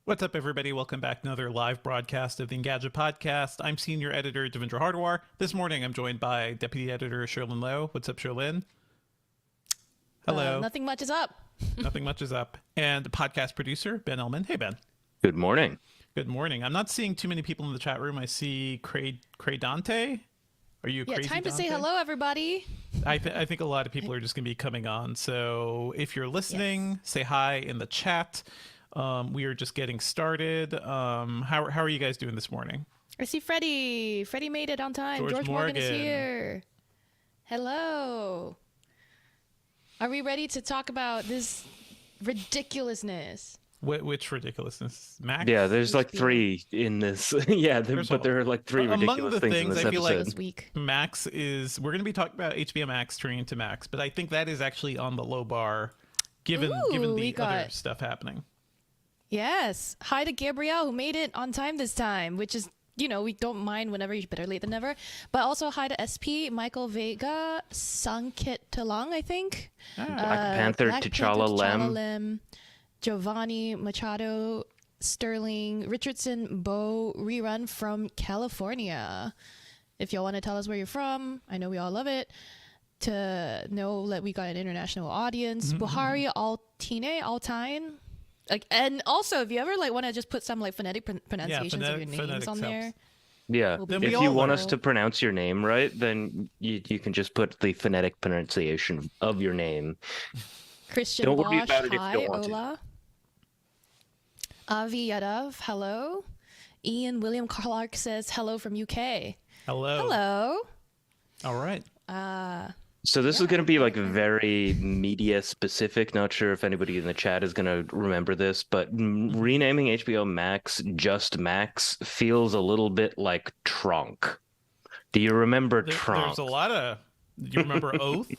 What's up, everybody? Welcome back to another live broadcast of the Engadget Podcast. I'm Senior Editor Devendra Hardwar. This morning, I'm joined by Deputy Editor Sherlyn Lowe. What's up, Sherlyn? Hello. Nothing much is up. Nothing much is up. And podcast producer, Ben Ellman. Hey, Ben. Good morning. Good morning. I'm not seeing too many people in the chat room. I see Cray Dante. Are you crazy, time Dante? to say hello, everybody. I think a lot of people are just going to be coming on. So if you're listening, say hi in the chat. We are just getting started. How are you guys doing this morning? I see Freddie. Freddie made it on time. George Morgan is here. Hello. Are we ready to talk about this ridiculousness? Which ridiculousness? Max? Yeah, there's like three in this. Yeah, but there are like three ridiculous things in this I feel episode. like week. Max is. We're going to be talking about HBO Max turning into Max, but I think that is actually on the low bar, given the other stuff happening. Yes. Hi to Gabrielle, who made it on time this time, which is, we don't mind whenever, you're better late than never. But also hi to SP, Michael Vega, Sankit Talang, I think. Black Panther, T'Challa Lem, Giovanni Machado, Sterling, Richardson, Bo, Rerun from California. If y'all want to tell us where you're from, I know we all love it. To know that we got an international audience. Buhari Altine. And also, if you ever want to just put some phonetic pronunciations of your names on there. Yeah, if you want us to pronounce your name right, then you can just put the phonetic pronunciation of your name. Christian Don't Bosch, worry about it if you hi, don't want Ola. Avi Yadav, hello. Ian William Clark says hello from UK. Hello. Hello. All right. So this is going to be very media specific. Not sure if anybody in the chat is going to remember this, but renaming HBO Max just Max feels a little bit like Trunk. Do you remember Trunk? There's a lot of. Do you remember Oath?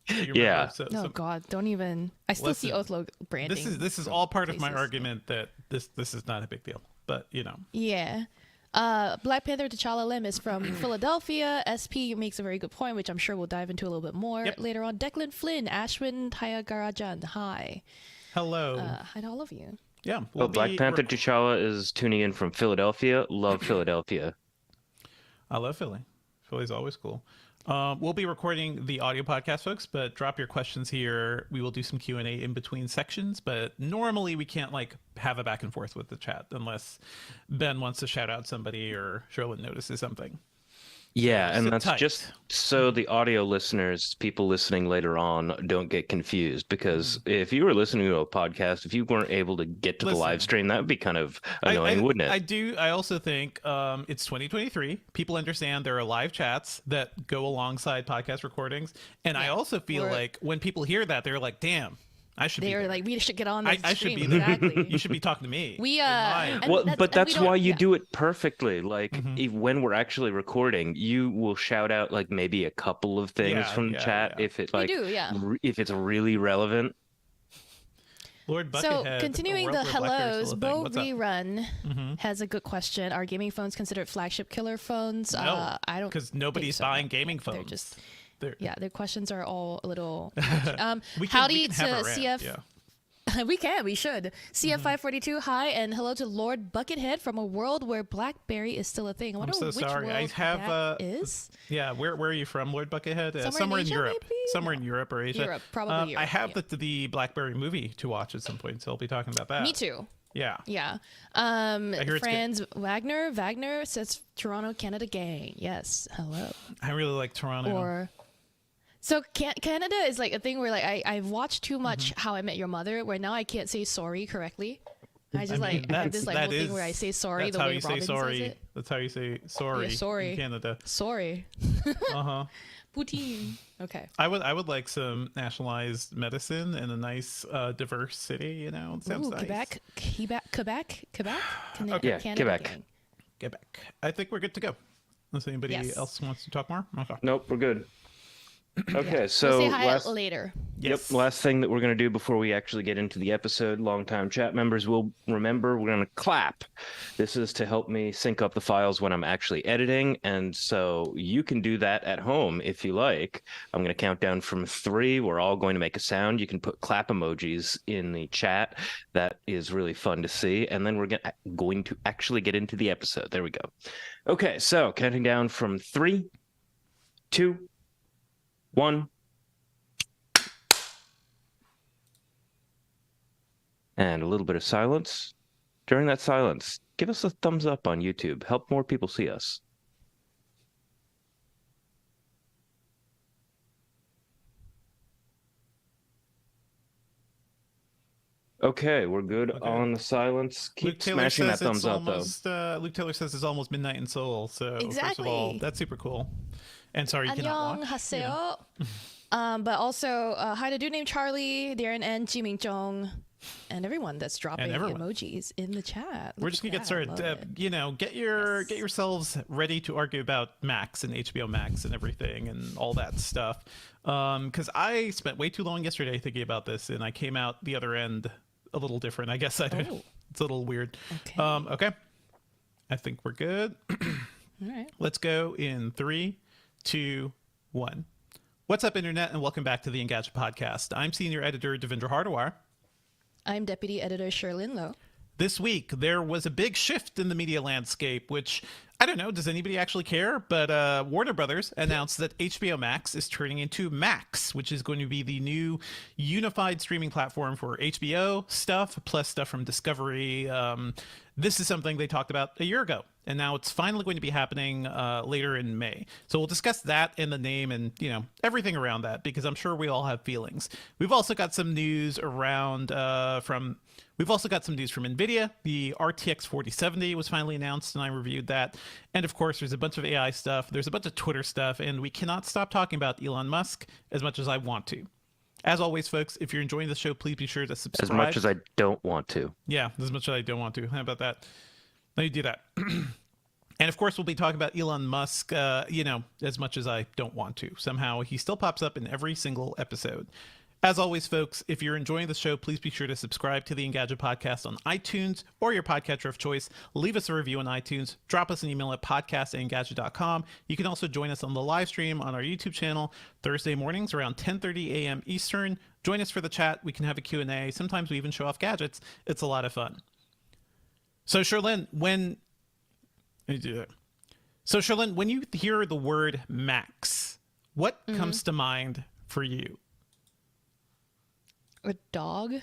Yeah. Oh God, don't even. I still see Oath logo branding. This is all part of my argument that this is not a big deal, but Yeah. Black Panther T'Challa Lim is from Philadelphia. SP makes a very good point, which I'm sure we'll dive into a little bit more later on. Declan Flynn, Ashwin Tyagarajan, hi. Hello. Hi to all of you. Yeah. Black Panther T'Challa is tuning in from Philadelphia. Love Philadelphia. I love Philly. Philly's always cool. We'll be recording the audio podcast, folks, but drop your questions here. We will do some Q&A in between sections, but normally we can't have a back and forth with the chat unless Ben wants to shout out somebody or Sherlyn notices something. Yeah, and that's tight. just so the audio listeners, people listening later on, don't get confused. Because if you were listening to a podcast, if you weren't able to get to the live stream, that would be kind of annoying, wouldn't it? I also think it's 2023. People understand there are live chats that go alongside podcast recordings. And I also feel like when people hear that, they're like, damn. I should be there. We should get on this I stream. should be there. Exactly. You should be talking to me. But that's why you do it perfectly. When we're actually recording, you will shout out maybe a couple of things from the chat if it if it's really relevant. Lord Buckethead. So continuing the hellos, Bo Rerun has a good question. Are gaming phones considered flagship killer phones? No, I don't. Because nobody's buying gaming phones. They're just. Their questions are all a little. Howdy to CF. Yeah. We should. CF542, hi, and hello to Lord Buckethead from a world where BlackBerry is still a thing. I wonder I'm so which sorry. world I have that is. Yeah, where are you from, Lord Buckethead? Somewhere in Asia, Europe. maybe? Somewhere in Europe or Asia. Europe, probably Europe. I have the BlackBerry movie to watch at some point, so I'll be talking about that. Me too. Yeah. Yeah. Franz Wagner says Toronto, Canada gang. Yes. Hello. I really like Toronto. So Canada is a thing where I've watched too much How I Met Your Mother, where now I can't say sorry correctly. I have this whole thing where I say sorry the way Robin says it. That's how you say sorry. Yeah, sorry. In Canada. Sorry. Poutine. Okay. I would like some nationalized medicine in a nice diverse city. It sounds nice. Quebec. Yeah, Quebec. Quebec. I think we're good to go. Unless anybody else wants to talk more. Okay. Nope, we're good. Okay, Yeah. so we'll say hi last later. Yes. Yep, last thing that we're going to do before we actually get into the episode, longtime chat members will remember we're going to clap. This is to help me sync up the files when I'm actually editing, and so you can do that at home if you like. I'm going to count down from 3. We're all going to make a sound. You can put clap emojis in the chat. That is really fun to see, and then we're going to actually get into the episode. There we go. Okay, so counting down from 3, 2, 1. And a little bit of silence. During that silence, give us a thumbs up on YouTube. Help more people see us. Okay, we're good on the silence. Keep smashing that thumbs up, though. Luke Taylor says it's almost midnight in Seoul. So first of all, Exactly. that's super cool. And sorry, you cannot watch. 안녕하세요. But also, hi to dude named Charlie, Darren, and Ji Ming Jong, and everyone that's dropping emojis in the chat. We're just gonna get started. Get yourselves ready to argue about Max and HBO Max and everything and all that stuff. Because I spent way too long yesterday thinking about this, and I came out the other end a little different. I guess I don't. Oh. It's a little weird. Okay. Okay. I think we're good. All right. Let's go in 3, 2, 1. What's up, Internet, and welcome back to the Engadget Podcast. I'm Senior Editor Devendra Hardawar. I'm Deputy Editor Sherlyn Lowe. This week, there was a big shift in the media landscape, which, I don't know, does anybody actually care? But Warner Brothers announced that HBO Max is turning into Max, which is going to be the new unified streaming platform for HBO stuff, plus stuff from Discovery. This is something they talked about a year ago, and now it's finally going to be happening later in May. So we'll discuss that and the name and, everything around that, because I'm sure we all have feelings. We've also got some news around from Nvidia. The RTX 4070 was finally announced, and I reviewed that. And of course, there's a bunch of AI stuff. There's a bunch of Twitter stuff, and we cannot stop talking about Elon Musk as much as I want to. As always, folks, if you're enjoying the show, please be sure to subscribe. As much as I don't want to. Yeah, as much as I don't want to. How about that? Let me do that. And of course, we'll be talking about Elon Musk, as much as I don't want to. Somehow, he still pops up in every single episode. As always, folks, if you're enjoying the show, please be sure to subscribe to the Engadget Podcast on iTunes or your podcatcher of choice. Leave us a review on iTunes. Drop us an email at podcast@engadget.com. You can also join us on the live stream on our YouTube channel Thursday mornings around 10:30 a.m. Eastern. Join us for the chat. We can have a Q&A. Sometimes we even show off gadgets. It's a lot of fun. So, Sherlyn, when you hear the word Max, what comes to mind for you? A dog?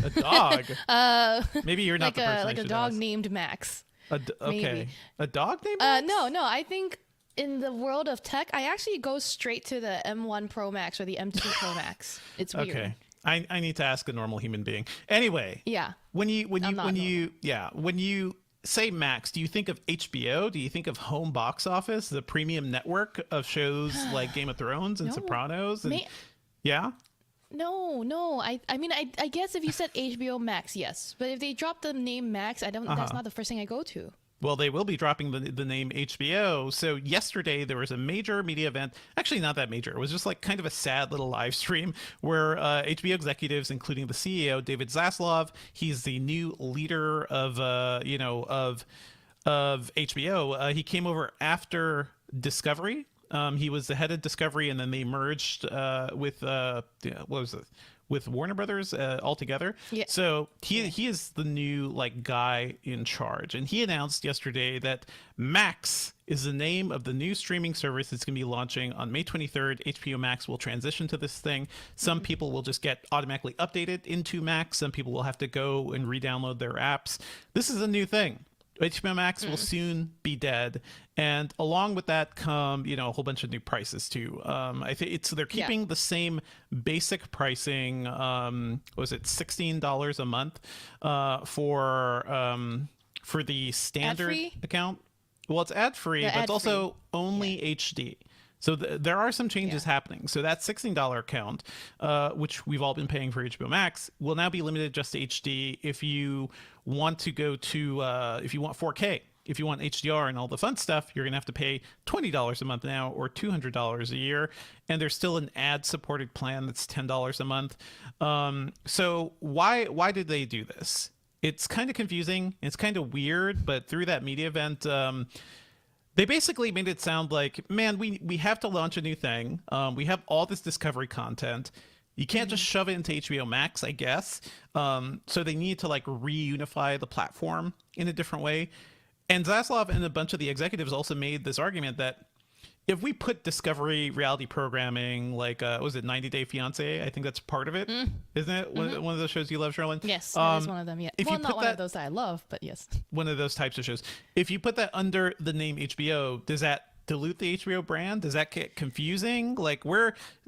A dog? Maybe you're not the person like I a should dog ask. named Max. Okay. Maybe. A dog named Max? No. I think in the world of tech, I actually go straight to the M1 Pro Max or the M2 Pro Max. It's weird. Okay. I need to ask a normal human being. Anyway. Yeah. When you say Max, do you think of HBO? Do you think of home box office, the premium network of shows like Game of Thrones and No. Sopranos? And, yeah? No. I mean, I guess if you said HBO Max, yes. But if they drop the name Max, that's not the first thing I go to. Well, they will be dropping the name HBO. So yesterday there was a major media event. Actually, not that major. It was just like kind of a sad little live stream where HBO executives, including the CEO David Zaslav, he's the new leader of HBO. He came over after Discovery. He was the head of Discovery, and then they merged with Warner Brothers altogether. Yeah. So he is the new guy in charge, and he announced yesterday that Max is the name of the new streaming service that's going to be launching on May 23rd. HBO Max will transition to this thing. Some people will just get automatically updated into Max. Some people will have to go and re-download their apps. This is a new thing. HBO Max will soon be dead, and along with that come a whole bunch of new prices too. I think they're keeping the same basic pricing. Was it $16 a month for the standard Ad-free? account? Well, it's ad free, but it's also only HD. So there are some changes happening. So that $16 account, which we've all been paying for HBO Max, will now be limited just to HD. If you want to go to, if you want 4K if you want HDR and all the fun stuff, you're going to have to pay $20 a month now or $200 a year. And there's still an ad-supported plan that's $10 a month. So why did they do this? It's kind of confusing. It's kind of weird, but through that media event, they basically made it sound like, man, we have to launch a new thing. We have all this Discovery content. You can't just shove it into HBO Max, I guess. So they need to like reunify the platform in a different way. And Zaslav and a bunch of the executives also made this argument that if we put Discovery reality programming, like, was it 90 Day Fiancé? I think that's part of it, isn't it? One of those shows you love, Sherlyn? Yes, that is one of them, yeah. If Well, you not put one that- of those that I love, but yes. One of those types of shows. If you put that under the name HBO, does that dilute the HBO brand? Does that get confusing? Like,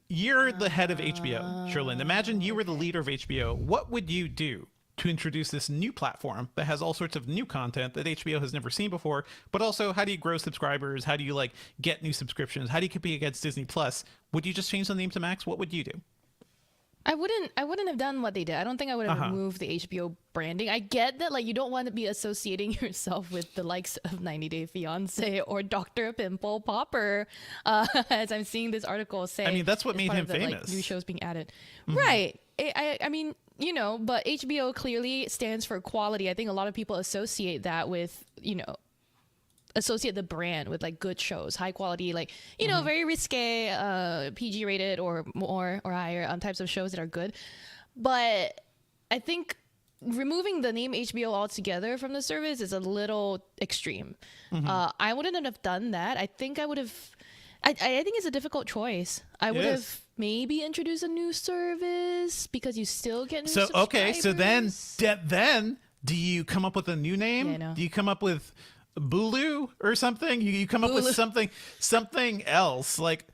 you're the head of HBO, Sherlyn. Imagine you were the leader of HBO. What would you do to introduce this new platform that has all sorts of new content that HBO has never seen before? But also, how do you grow subscribers? How do you like get new subscriptions? How do you compete against Disney Plus? Would you just change the name to Max? What would you do? I wouldn't have done what they did. I don't think I would have removed the HBO branding. I get that, like, you don't want to be associating yourself with the likes of 90 Day Fiancé or Dr. Pimple Popper, as I'm seeing this article say. I mean, that's what as made part him of the, like, famous. new shows being added, right? I mean, you know, but HBO clearly stands for quality. I think a lot of people associate that with, you know, associate the brand with like good shows, high quality, like, you know, very risque, PG rated or more or higher types of shows that are good. But I think removing the name HBO altogether from the service is a little extreme. I wouldn't have done that. I think I would have. I think it's a difficult choice. I would is. have maybe introduced a new service because you still get new So okay, so then subscribers. do you come up with a new name? Yeah, I know. Do you come up with Bulu or something? You come up with Bulu. something else. Like,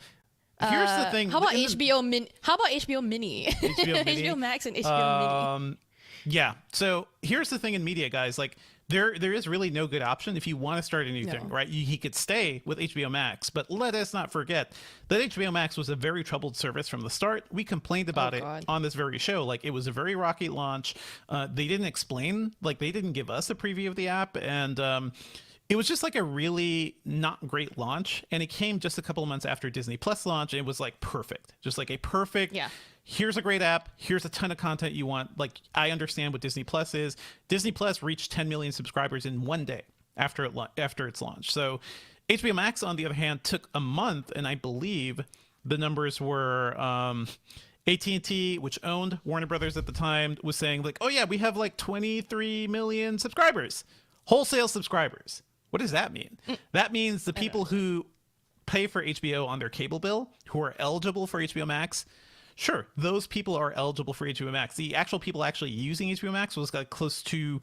here's the thing. How about in the- HBO Min? How about HBO Mini? HBO Mini? HBO Max and HBO Mini. Yeah. So here's the thing in media, guys. Like, there is really no good option if you want to start a new thing, right? He could stay with HBO Max, but let us not forget that HBO Max was a very troubled service from the start. We complained about it God. on this very show. Like, it was a very rocky launch. They didn't explain, like, they didn't give us a preview of the app, and it was just like a really not great launch. And it came just a couple of months after Disney Plus launch, and it was like perfect, just like a perfect. Yeah. Here's a great app. Here's a ton of content you want. Like, I understand what Disney Plus is. Disney Plus reached 10 million subscribers in one day after its launch. So HBO Max, on the other hand, took a month, and I believe the numbers were AT&T, which owned Warner Brothers at the time, was saying like, oh yeah, we have like 23 million subscribers, wholesale subscribers. What does that mean? That means the people who pay for HBO on their cable bill, who are eligible for HBO Max, sure, those people are eligible for HBO Max. The actual people actually using HBO Max was like close to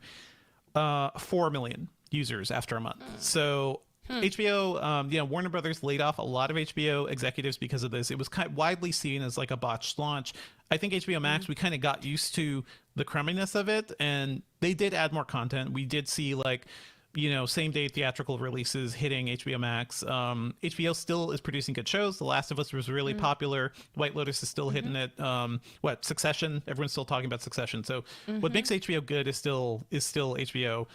4 million users after a month. So HBO, Warner Brothers laid off a lot of HBO executives because of this. It was kind of widely seen as like a botched launch. I think HBO Max, we kind of got used to the crumminess of it, and they did add more content. We did see like, same day theatrical releases hitting HBO Max. HBO still is producing good shows. The Last of Us was really popular. White Lotus is still hitting it. Succession? Everyone's still talking about Succession. So what makes HBO good is still HBO.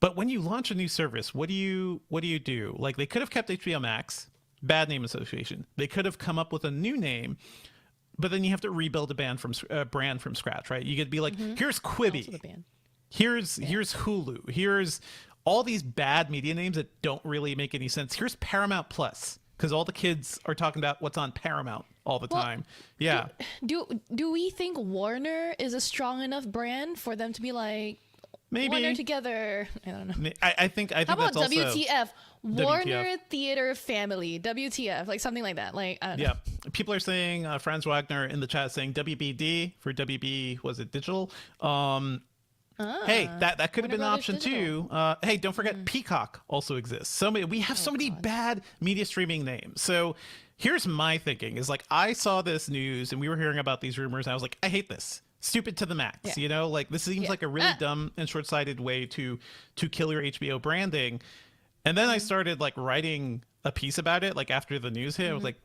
But when you launch a new service, what do you do? Like, they could have kept HBO Max, bad name association. They could have come up with a new name, but then you have to rebuild a brand from scratch, right? You could be like, here's Quibi. Also the band. Here's Hulu. Here's all these bad media names that don't really make any sense. Here's Paramount Plus, because all the kids are talking about what's on Paramount all the time. Yeah. Do we think Warner is a strong enough brand for them to be like Maybe. Warner together? I don't know. I think How about that's also WTF? Warner WTF. Theater Family. WTF? Like something like that. Like, I don't know. Yeah. People are saying, Franz Wagner in the chat saying WBD for WB, was it digital? Hey, that could have been an Warner option Brothers Digital. too. Hey, don't forget Peacock also exists. We have so many bad media streaming names. So here's my thinking is like, I saw this news and we were hearing about these rumors and I was like, I hate this. Stupid to the max. Yeah. Like, this seems like a really dumb and short-sighted way to kill your HBO branding. And then I started like writing a piece about it, like after the news hit. I was like,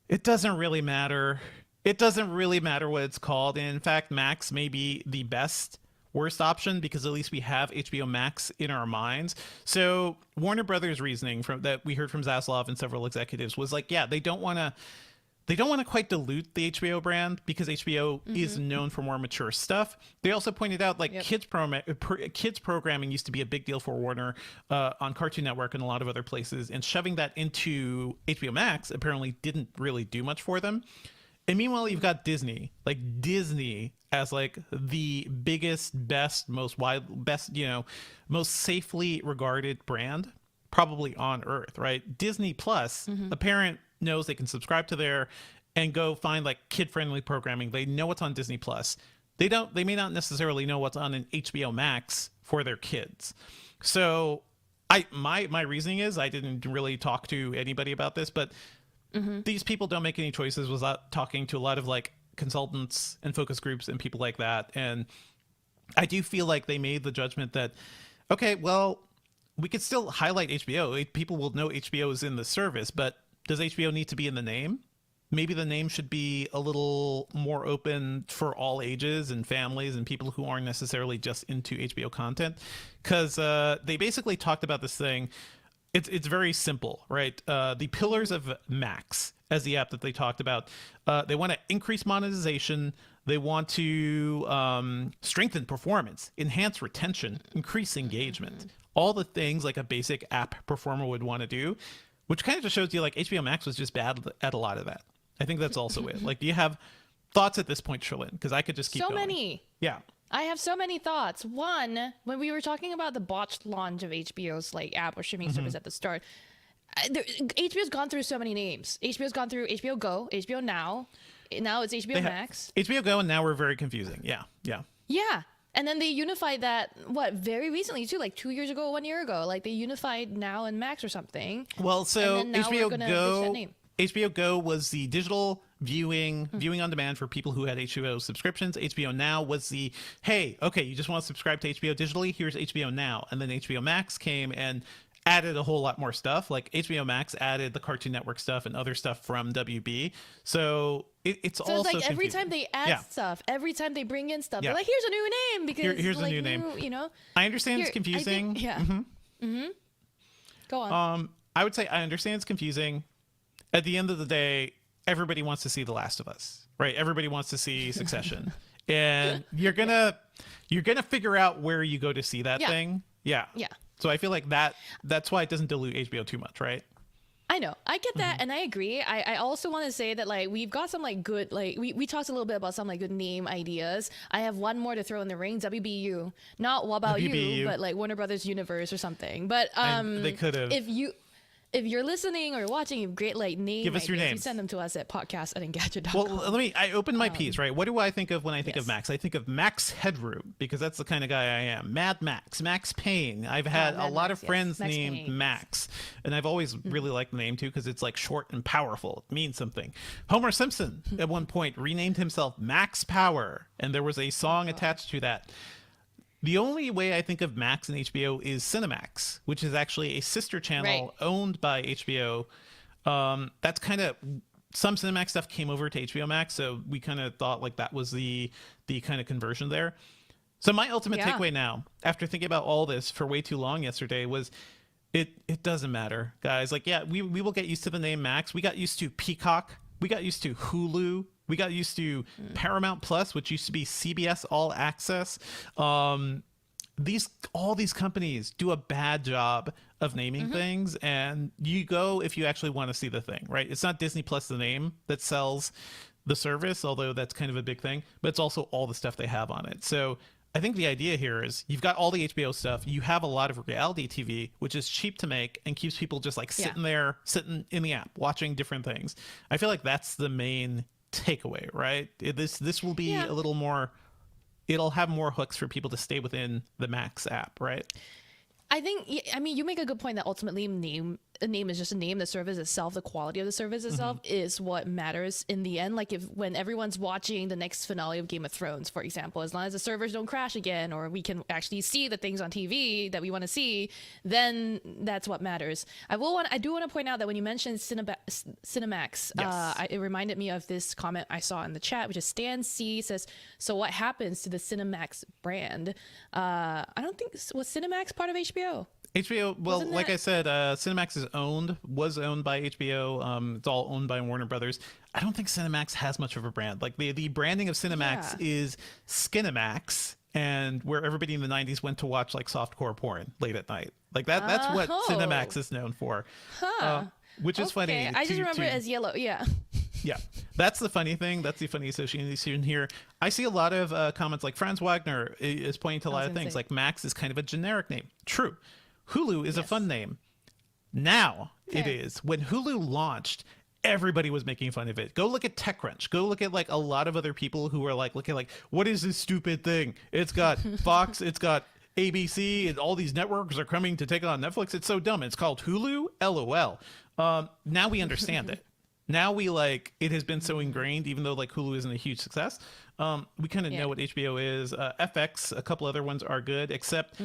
it doesn't really matter. It doesn't really matter what it's called. And in fact, Max may be the best worst option because at least we have HBO Max in our minds. So Warner Brothers' reasoning from that we heard from Zaslav and several executives was like, yeah, they don't want to quite dilute the HBO brand because HBO is known for more mature stuff. They also pointed out like kids programming used to be a big deal for Warner on Cartoon Network and a lot of other places, and shoving that into HBO Max apparently didn't really do much for them. And meanwhile, you've got Disney as like the biggest, best, most safely regarded brand probably on earth, right? Disney Plus, a parent knows they can subscribe to there and go find like kid-friendly programming. They know what's on Disney Plus. They may not necessarily know what's on an HBO Max for their kids. So my reasoning is, I didn't really talk to anybody about this, but these people don't make any choices without talking to a lot of like consultants and focus groups and people like that. And I do feel like they made the judgment that, okay, well, we could still highlight HBO. People will know HBO is in the service, but does HBO need to be in the name? Maybe the name should be a little more open for all ages and families and people who aren't necessarily just into HBO content. Because they basically talked about this thing. It's very simple, right? The pillars of Max as the app that they talked about. They want to increase monetization. They want to strengthen performance, enhance retention, increase engagement. All the things like a basic app performer would want to do, which kind of just shows you like HBO Max was just bad at a lot of that. I think that's also it. Like, do you have thoughts at this point, Sherlyn? Because I could just keep going. So many. Yeah. I have so many thoughts. One, when we were talking about the botched launch of HBO's like app or streaming service at the start, HBO's gone through so many names. HBO's gone through HBO Go, HBO Now. Now it's HBO Max. HBO Go, and now we're very confusing. Yeah. Yeah. And then they unified that, very recently too, like 2 years ago, 1 year ago. Like they unified Now and Max or something. Well, so and then now we're gonna ditch that name. HBO Go was the digital viewing on demand for people who had HBO subscriptions. HBO Now was the, hey, okay, you just want to subscribe to HBO digitally? Here's HBO Now. And then HBO Max came and added a whole lot more stuff. Like HBO Max added the Cartoon Network stuff and other stuff from WB. So it's also like confusing. every time they add stuff, every time they bring in stuff, they're like, here's a new name because here's like, a new name. You know, I understand it's confusing. Go on. I would say I understand it's confusing. At the end of the day, everybody wants to see The Last of Us, right? Everybody wants to see Succession. And you're gonna figure out where you go to see that thing. Yeah. So I feel like that's why it doesn't dilute HBO too much, right? I know. I get that, and I agree. I also want to say that like we've got some like good we talked a little bit about some like good name ideas. I have one more to throw in the ring. WBU, not What About You, but like Warner Brothers Universe or something. But they could have. If you're listening or watching, you have great like name Give us ideas, your names. you send them to us at podcast@engadget.com. Well, I opened my piece, right? What do I think of when I think of Max? I think of Max Headroom, because that's the kind of guy I am. Mad Max, Max Payne. I've had a lot of friends named Max, and I've always really liked the name too, because it's like short and powerful. It means something. Homer Simpson at one point renamed himself Max Power, and there was a song attached to that. The only way I think of Max and HBO is Cinemax, which is actually a sister channel owned by HBO. That's kind of, some Cinemax stuff came over to HBO Max, so we kind of thought like that was the kind of conversion there. So my ultimate takeaway now, after thinking about all this for way too long yesterday, was it doesn't matter, guys. Like, yeah, we will get used to the name Max. We got used to Peacock. We got used to Hulu. We got used to Paramount Plus, which used to be CBS All Access. All these companies do a bad job of naming things, and you go if you actually want to see the thing, right? It's not Disney Plus, the name, that sells the service, although that's kind of a big thing, but it's also all the stuff they have on it. So I think the idea here is you've got all the HBO stuff. You have a lot of reality TV, which is cheap to make and keeps people just like sitting in the app, watching different things. I feel like that's the main takeaway, right? This will be a little more, it'll have more hooks for people to stay within the Max app, right? I think, I mean, you make a good point that ultimately a name is just a name. The service itself, the quality of the service itself is what matters in the end. Like when everyone's watching the next finale of Game of Thrones, for example, as long as the servers don't crash again, or we can actually see the things on TV that we want to see, then that's what matters. I do want to point out that when you mentioned Cinemax, Yes. it reminded me of this comment I saw in the chat, which is Stan C says, "So what happens to the Cinemax brand?" I don't think was Cinemax part of HBO. HBO, well, Wasn't like that- I said, Cinemax was owned by HBO. It's all owned by Warner Brothers. I don't think Cinemax has much of a brand. Like the branding of Cinemax is Skinemax, and where everybody in the 90s went to watch like softcore porn late at night. Like that's what Oh. Cinemax is known for. Which is funny. I just remember it as yellow. Yeah. Yeah, that's the funny thing. That's the funny association here. I see a lot of comments like Franz Wagner is pointing to a lot of things. Like Max is kind of a generic name. True. Hulu is a fun name. Now it is. When Hulu launched, everybody was making fun of it. Go look at TechCrunch. Go look at like a lot of other people who are like, look at like, what is this stupid thing? It's got Fox, it's got ABC, and all these networks are coming to take on Netflix. It's so dumb. It's called Hulu. LOL. Now we understand it. Now we like it has been so ingrained, even though like Hulu isn't a huge success. We kind of know what HBO is. FX, a couple other ones are good, except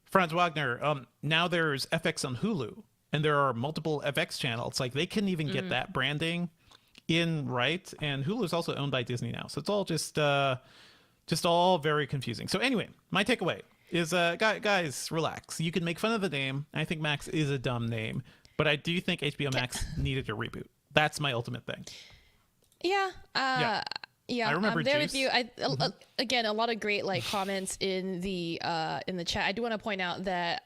Franz Wagner. Now there's FX on Hulu, and there are multiple FX channels. Like they couldn't even get that branding in right. And Hulu is also owned by Disney now, so it's all just all very confusing. So anyway, my takeaway is, guys, relax. You can make fun of the name. I think Max is a dumb name, but I do think HBO Max needed a reboot. That's my ultimate thing. Yeah. I remember I'm there Juice. with you. Again, a lot of great like comments in the chat. I do want to point out that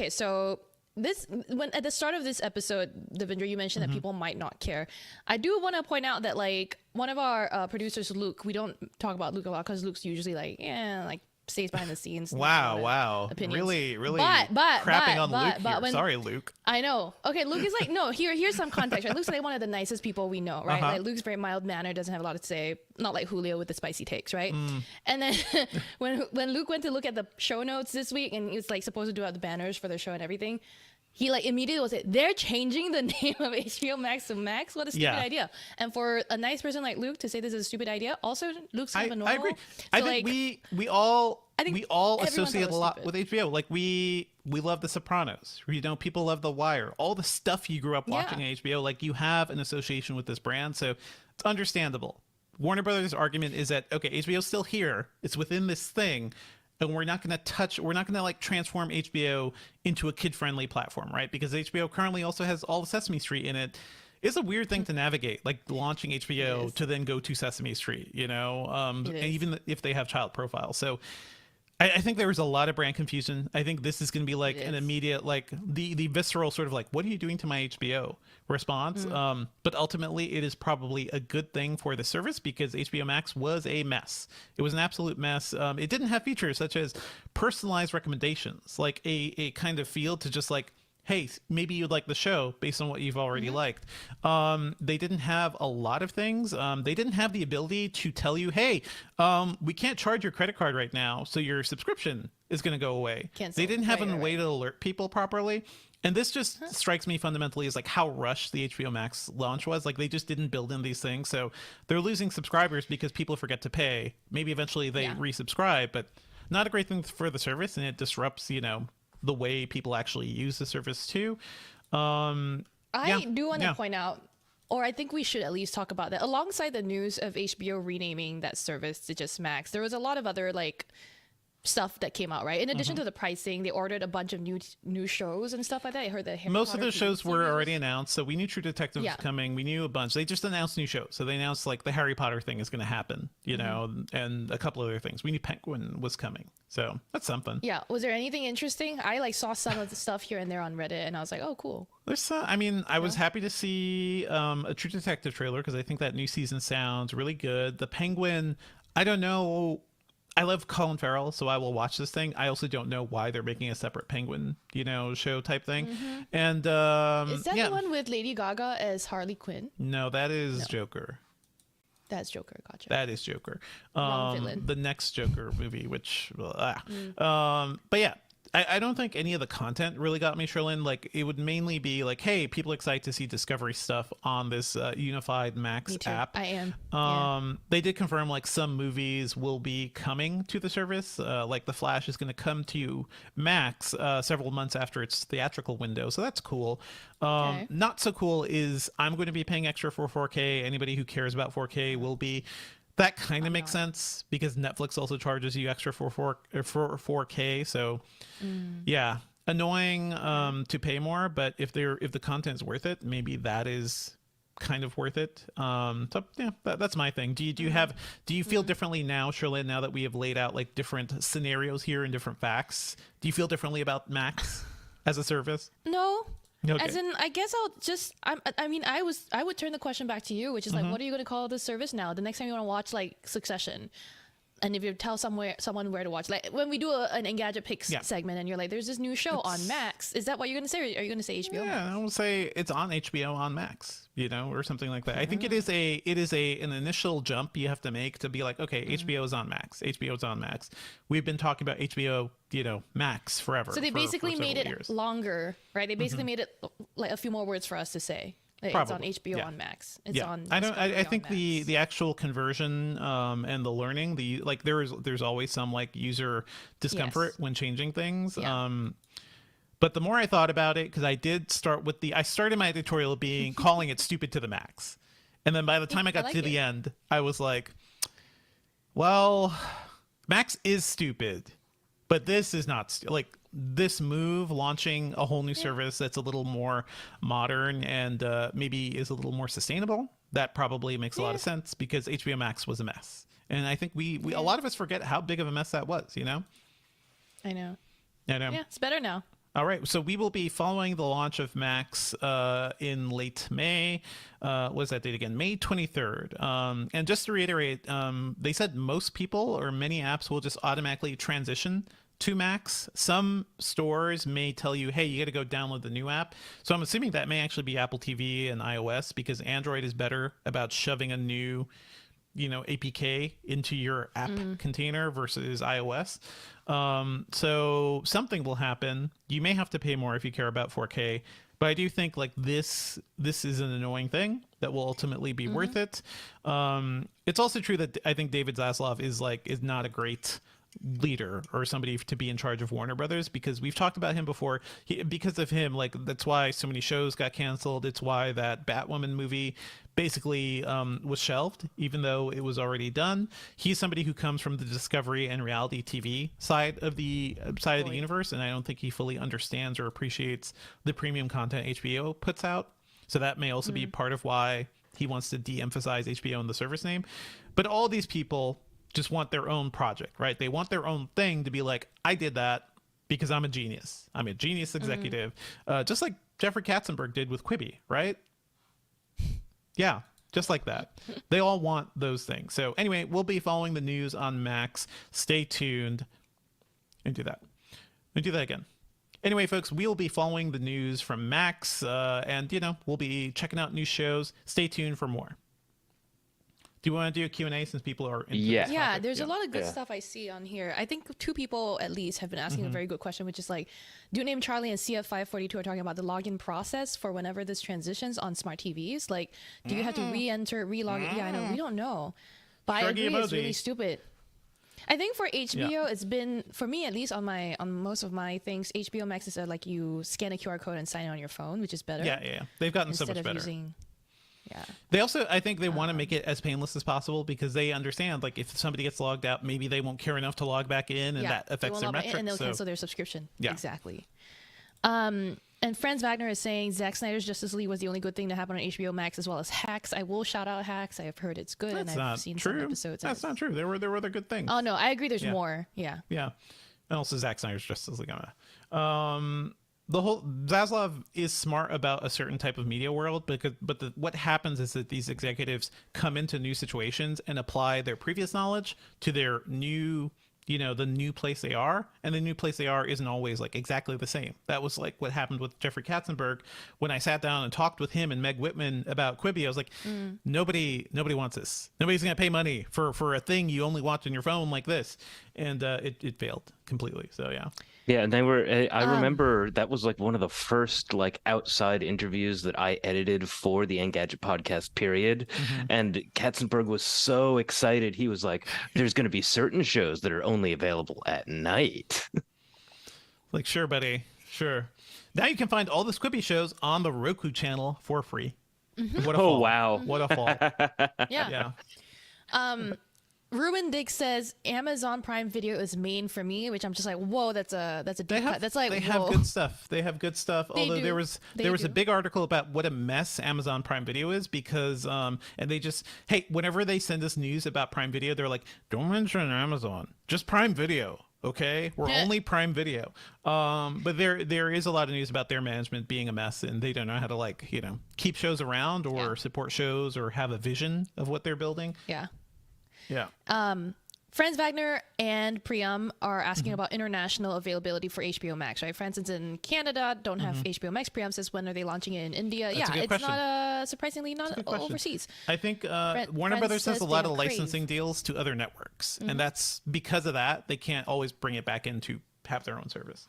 so when at the start of this episode, Devendra, you mentioned that people might not care. I do want to point out that like one of our producers, Luke, we don't talk about Luke a lot because Luke's usually like stays behind the scenes. Wow. Opinions. Really But crapping on Luke but here. when- Sorry, Luke. I know. Okay, Luke is like, no, here's some context, right? Luke's like one of the nicest people we know, right? Uh-huh. Like Luke's very mild mannered, doesn't have a lot to say, not like Julio with the spicy takes, right? And then when Luke went to look at the show notes this week and he was like supposed to do out the banners for the show and everything, he like immediately was like, they're changing the name of HBO Max to Max? What a stupid idea. And for a nice person like Luke to say this is a stupid idea, also Luke's kind of a normal. I agree. So, I think we all everyone associate thought it a was lot stupid. with HBO. Like we love The Sopranos. You know, people love The Wire. All the stuff you grew up watching on HBO. Like you have an association with this brand, so it's understandable. Warner Brothers' argument is that okay, HBO's still here. It's within this thing. And we're not going to like transform HBO into a kid-friendly platform, right? Because HBO currently also has all of Sesame Street in it. It's a weird thing to navigate, like launching HBO to then go to Sesame Street, you know, and even if they have child profiles. So I think there was a lot of brand confusion. I think this is going to be like an immediate, like the visceral sort of like, what are you doing to my HBO response? But ultimately it is probably a good thing for the service because HBO Max was a mess. It was an absolute mess. It didn't have features such as personalized recommendations, like a kind of field to just like, hey, maybe you'd like the show based on what you've already liked. They didn't have a lot of things. They didn't have the ability to tell you, hey, we can't charge your credit card right now, so your subscription is going to go away. They didn't have a way to alert people properly. And this just strikes me fundamentally as like how rushed the HBO Max launch was. Like they just didn't build in these things. So they're losing subscribers because people forget to pay. Maybe eventually they resubscribe, but not a great thing for the service. And it disrupts, you know, the way people actually use the service too. I do want to point out, or I think we should at least talk about that. Alongside the news of HBO renaming that service to just Max, there was a lot of other like stuff that came out, right? In addition to the pricing, they ordered a bunch of new shows and stuff like that. I heard that most of those shows were already announced. So we knew True Detective was coming. We knew a bunch. They just announced new shows. So they announced like the Harry Potter thing is going to happen, you know, and a couple other things. We knew Penguin was coming. So that's something. Yeah. Was there anything interesting? I like saw some of the stuff here and there on Reddit and I was like, oh, cool. There's I mean, I was happy to see a True Detective trailer because I think that new season sounds really good. The Penguin, I don't know. I love Colin Farrell, so I will watch this thing. I also don't know why they're making a separate Penguin, you know, show type thing. And is that the one with Lady Gaga as Harley Quinn? No, that is Joker. That's Joker. Gotcha. That is Joker. Wrong villain. The next Joker movie, which, but yeah, I don't think any of the content really got me, Sherlyn. Like, it would mainly be like, hey, people are excited to see Discovery stuff on this unified Max Me too. app. I am. They did confirm like some movies will be coming to the service. Like The Flash is going to come to Max several months after its theatrical window, so that's cool. Okay. Not so cool is I'm going to be paying extra for 4K. Anybody who cares about 4K will be. That kind of makes sense because Netflix also charges you extra for 4K. So, yeah, annoying to pay more. But if the content's worth it, maybe that is kind of worth it. So yeah, that's my thing. Do you feel differently now, Sherlyn? Now that we have laid out like different scenarios here and different facts, do you feel differently about Max as a service? No. Okay. As in, I guess I'll just. I would turn the question back to you, which is like, what are you going to call this service now? The next time you want to watch like Succession, and if you tell someone where to watch, like when we do an Engadget Picks segment, and you're like, there's this new show on Max. Is that what you're going to say? Or are you going to say HBO? Yeah, I will say it's on HBO on Max, or something like that. I think it is an initial jump you have to make to be like, okay, HBO is on Max. HBO is on Max. We've been talking about HBO, Max forever. So they basically made it years. longer, right? They basically made it like a few more words for us to say. Like, it's on HBO on Max. It's on. I think the actual conversion and the learning, there's always some like user discomfort when changing things. Yeah. But the more I thought about it, because I did start with I started my editorial calling it stupid to the max. And then by the time I got to the end, I was like, well, Max is stupid, but this is not like this move launching a whole new service that's a little more modern and maybe is a little more sustainable. That probably makes a lot of sense because HBO Max was a mess. And I think we a lot of us forget how big of a mess that was, I know. Yeah, it's better now. All right, so we will be following the launch of Max in late May. What's that date again? May 23rd. And just to reiterate, they said most people or many apps will just automatically transition to Max. Some stores may tell you, hey, you got to go download the new app. So I'm assuming that may actually be Apple TV and iOS because Android is better about shoving a new APK into your app container versus iOS. So something will happen. You may have to pay more if you care about 4K, but I do think like this is an annoying thing that will ultimately be worth it. It's also true that I think David Zaslav is not a great leader or somebody to be in charge of Warner Brothers because we've talked about him before. Because of him, like that's why so many shows got canceled. It's why that Batwoman movie basically was shelved, even though it was already done. He's somebody who comes from the Discovery and reality TV side of the universe, and I don't think he fully understands or appreciates the premium content HBO puts out. So that may also be part of why he wants to de-emphasize HBO in the service name. But all these people just want their own project, right? They want their own thing to be like, I did that because I'm a genius. I'm a genius executive. Just like Jeffrey Katzenberg did with Quibi, right? Yeah, just like that. They all want those things. So anyway, we'll be following the news on Max. Stay tuned. And do that. And do that again. Anyway, folks, we'll be following the news from Max, and we'll be checking out new shows. Stay tuned for more. Do you want to do a Q&A since people are into this topic? There's a lot of good stuff I see on here. I think two people at least have been asking a very good question, which is like, Do Name Charlie and CF542 are talking about the login process for whenever this transitions on smart TVs. Like, do you have to re-log in? Yeah, I know. We don't know. But I agree, it's really stupid. I think for HBO, it's been, for me at least on most of my things, HBO Max is like you scan a QR code and sign it on your phone, which is better. Yeah. They've gotten so much better. Yeah. They also, I think they want to make it as painless as possible because they understand, like, if somebody gets logged out, maybe they won't care enough to log back in, and that affects their metrics. And they'll cancel their subscription. Yeah. Exactly. And Franz Wagner is saying Zack Snyder's Justice League was the only good thing to happen on HBO Max, as well as Hacks. I will shout out Hacks. I have heard it's good, and I've seen some episodes. That's not true. There were other good things. Oh no, I agree. There's more. Yeah. Yeah. And also Zack Snyder's Justice League. The whole Zaslav is smart about a certain type of media world what happens is that these executives come into new situations and apply their previous knowledge to their new, the new place they are, and the new place they are isn't always like exactly the same. That was like what happened with Jeffrey Katzenberg when I sat down and talked with him and Meg Whitman about Quibi. I was like, nobody wants this. Nobody's gonna pay money for a thing you only watch on your phone like this. and it failed completely. So yeah. Yeah, and they were. I remember that was like one of the first like outside interviews that I edited for the Engadget podcast. Period. And Katzenberg was so excited. He was like, "There's going to be certain shows that are only available at night." Like, sure, buddy, sure. Now you can find all the Squippy shows on the Roku channel for free. What a fall. Wow! What a fall. Yeah. Yeah. Ruben Dick says Amazon Prime Video is main for me, which I'm just like, whoa, that's a deep cut. That's like, they whoa. have good stuff. They have good stuff. Although do. there was They a do. big article about what a mess Amazon Prime Video is because and they just whenever they send us news about Prime Video, they're like, don't mention Amazon, just Prime Video. Okay, we're only Prime Video. But there is a lot of news about their management being a mess, and they don't know how to keep shows around or support shows or have a vision of what they're building. Yeah. Yeah. Franz Wagner and Priam are asking about international availability for HBO Max, right? For instance, in Canada, don't have HBO Max. Priam says, when are they launching it in India? That's a good it's question. not surprisingly not good question. overseas. I think Warner Friends Brothers has says a they lot have of Crave. licensing deals to other networks, and that's because of that they can't always bring it back in to have their own service.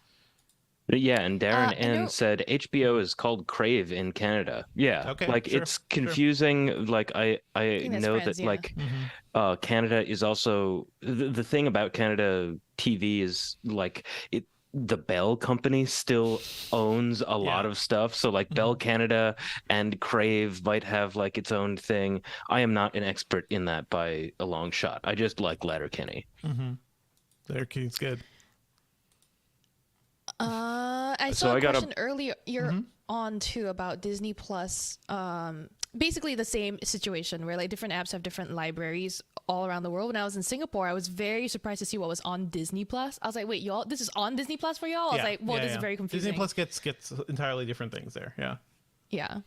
Yeah, and Darren I know- N said HBO is called Crave in Canada. Yeah, Okay, like sure, it's confusing. Like I think that's know friends, that yeah. like Canada is also the thing about Canada TV is like it. The Bell company still owns a lot of stuff. So like Bell Canada and Crave might have like its own thing. I am not an expert in that by a long shot. I just like Letterkenny. Letterkenny's good. I So saw I a got a- question earlier on too about Disney Plus. Basically the same situation where like different apps have different libraries all around the world. When I was in Singapore, I was very surprised to see what was on Disney Plus. I was like, wait, y'all, this is on Disney Plus for y'all? I was like, whoa, this is very confusing. Disney Plus gets entirely different things there. Yeah. Yeah.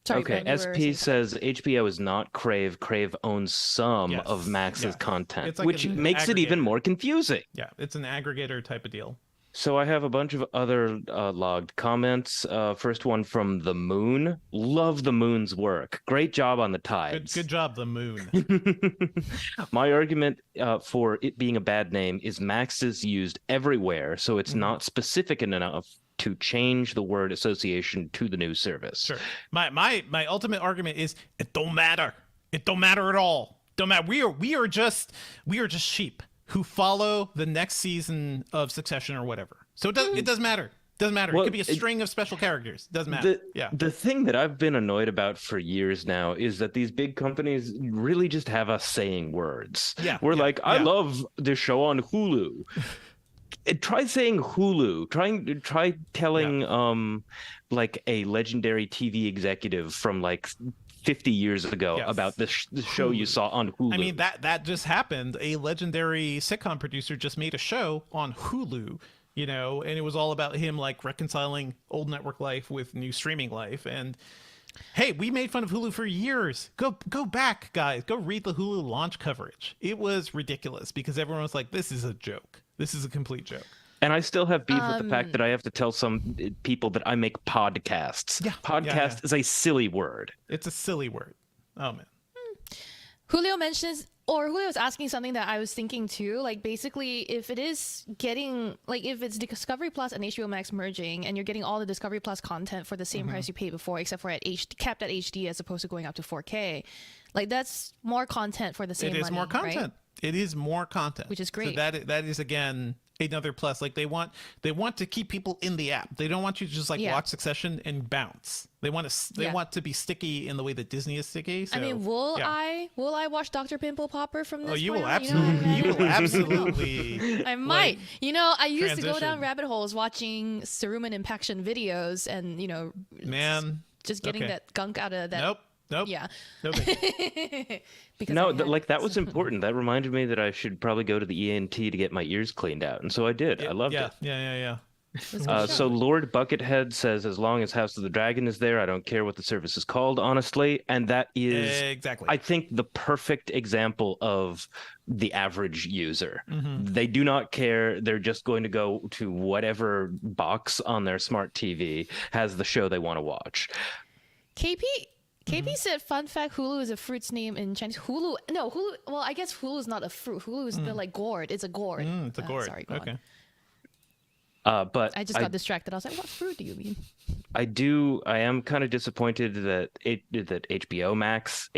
Sorry, Okay, Brent, you were SP saying says HBO is not Crave. Crave owns some Yes, of Max's yeah. content, It's like which an makes it even aggregator. more confusing. Yeah, it's an aggregator type of deal. So I have a bunch of other logged comments. First one from The Moon. Love The Moon's work. Great job on the tides. Good job, the Moon. My argument for it being a bad name is Max is used everywhere, so it's not specific enough to change the word association to the new service. Sure. My ultimate argument is it don't matter. It don't matter at all. Don't matter. We are just sheep who follow the next season of Succession or whatever. So it doesn't matter. Doesn't matter. Well, it could be a string of special characters. Doesn't matter. The thing that I've been annoyed about for years now is that these big companies really just have us saying words. Yeah, We're yeah, like, I yeah. love the show on Hulu. Try saying Hulu. Try telling like a legendary TV executive from like 50 years ago Yes. about the show you saw on Hulu. I mean, that just happened. A legendary sitcom producer just made a show on Hulu, and it was all about him like reconciling old network life with new streaming life. And hey, we made fun of Hulu for years. Go back, guys. Go read the Hulu launch coverage. It was ridiculous because everyone was like, this is a joke. This is a complete joke. And I still have beef with the fact that I have to tell some people that I make podcasts. Yeah, Podcast is a silly word. It's a silly word. Oh, man. Julio's asking something that I was thinking too. Like basically, if it is getting if it's Discovery Plus and HBO Max merging, and you're getting all the Discovery Plus content for the same price you paid before, except for capped at HD as opposed to going up to 4K, like that's more content for the same. It is money, more content. right? It is more content, Which is great. So that is again another plus. Like they want to keep people in the app. They don't want you to just watch Succession and bounce. They want to be sticky in the way that Disney is sticky. So, I mean, will I watch Dr. Pimple Popper from this? Oh, you point will on? absolutely. You know what I mean? You will absolutely. I might. I used to go down transition. rabbit holes watching Saruman Impaction videos, and Man, just getting okay. that gunk out of that. Nope. Yeah. Nope. Because No, I had that was important. That reminded me that I should probably go to the ENT to get my ears cleaned out, and so I did. I loved it. Yeah. So Lord Buckethead says, as long as House of the Dragon is there, I don't care what the service is called, honestly. And that is Exactly. I think the perfect example of the average user. They do not care. They're just going to go to whatever box on their smart TV has the show they want to watch. KP KB said, fun fact, Hulu is a fruit's name in Chinese. Hulu, well, I guess Hulu is not a fruit. Hulu is the like gourd. It's a gourd. It's a gourd. Sorry, go on. But I just got distracted. I was like, what fruit do you mean? I am kind of disappointed that HBO Max,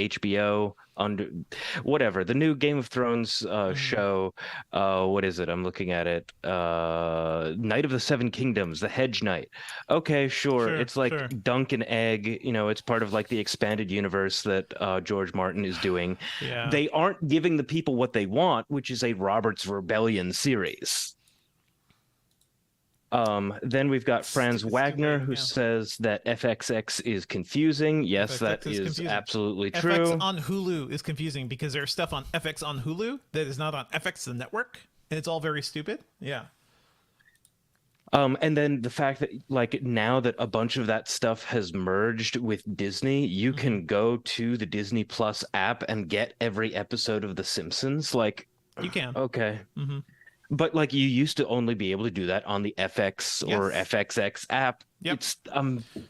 whatever, the new Game of Thrones show, what is it? I'm looking at it. Knight of the Seven Kingdoms, the Hedge Knight. Okay, sure. It's like Dunk and Egg, it's part of like the expanded universe that George Martin is doing. Yeah. They aren't giving the people what they want, which is a Robert's Rebellion series. Then we've got Franz Wagner, who says that FXX is confusing. Yes, FXX that is confusing. Absolutely true. FX on Hulu is confusing because there's stuff on FX on Hulu that is not on FX the network, and it's all very stupid. Yeah. And then the fact that like now that a bunch of that stuff has merged with Disney, you can go to the Disney Plus app and get every episode of The Simpsons. Like you can. Okay. But like you used to only be able to do that on the FX or FXX app. Yep. It's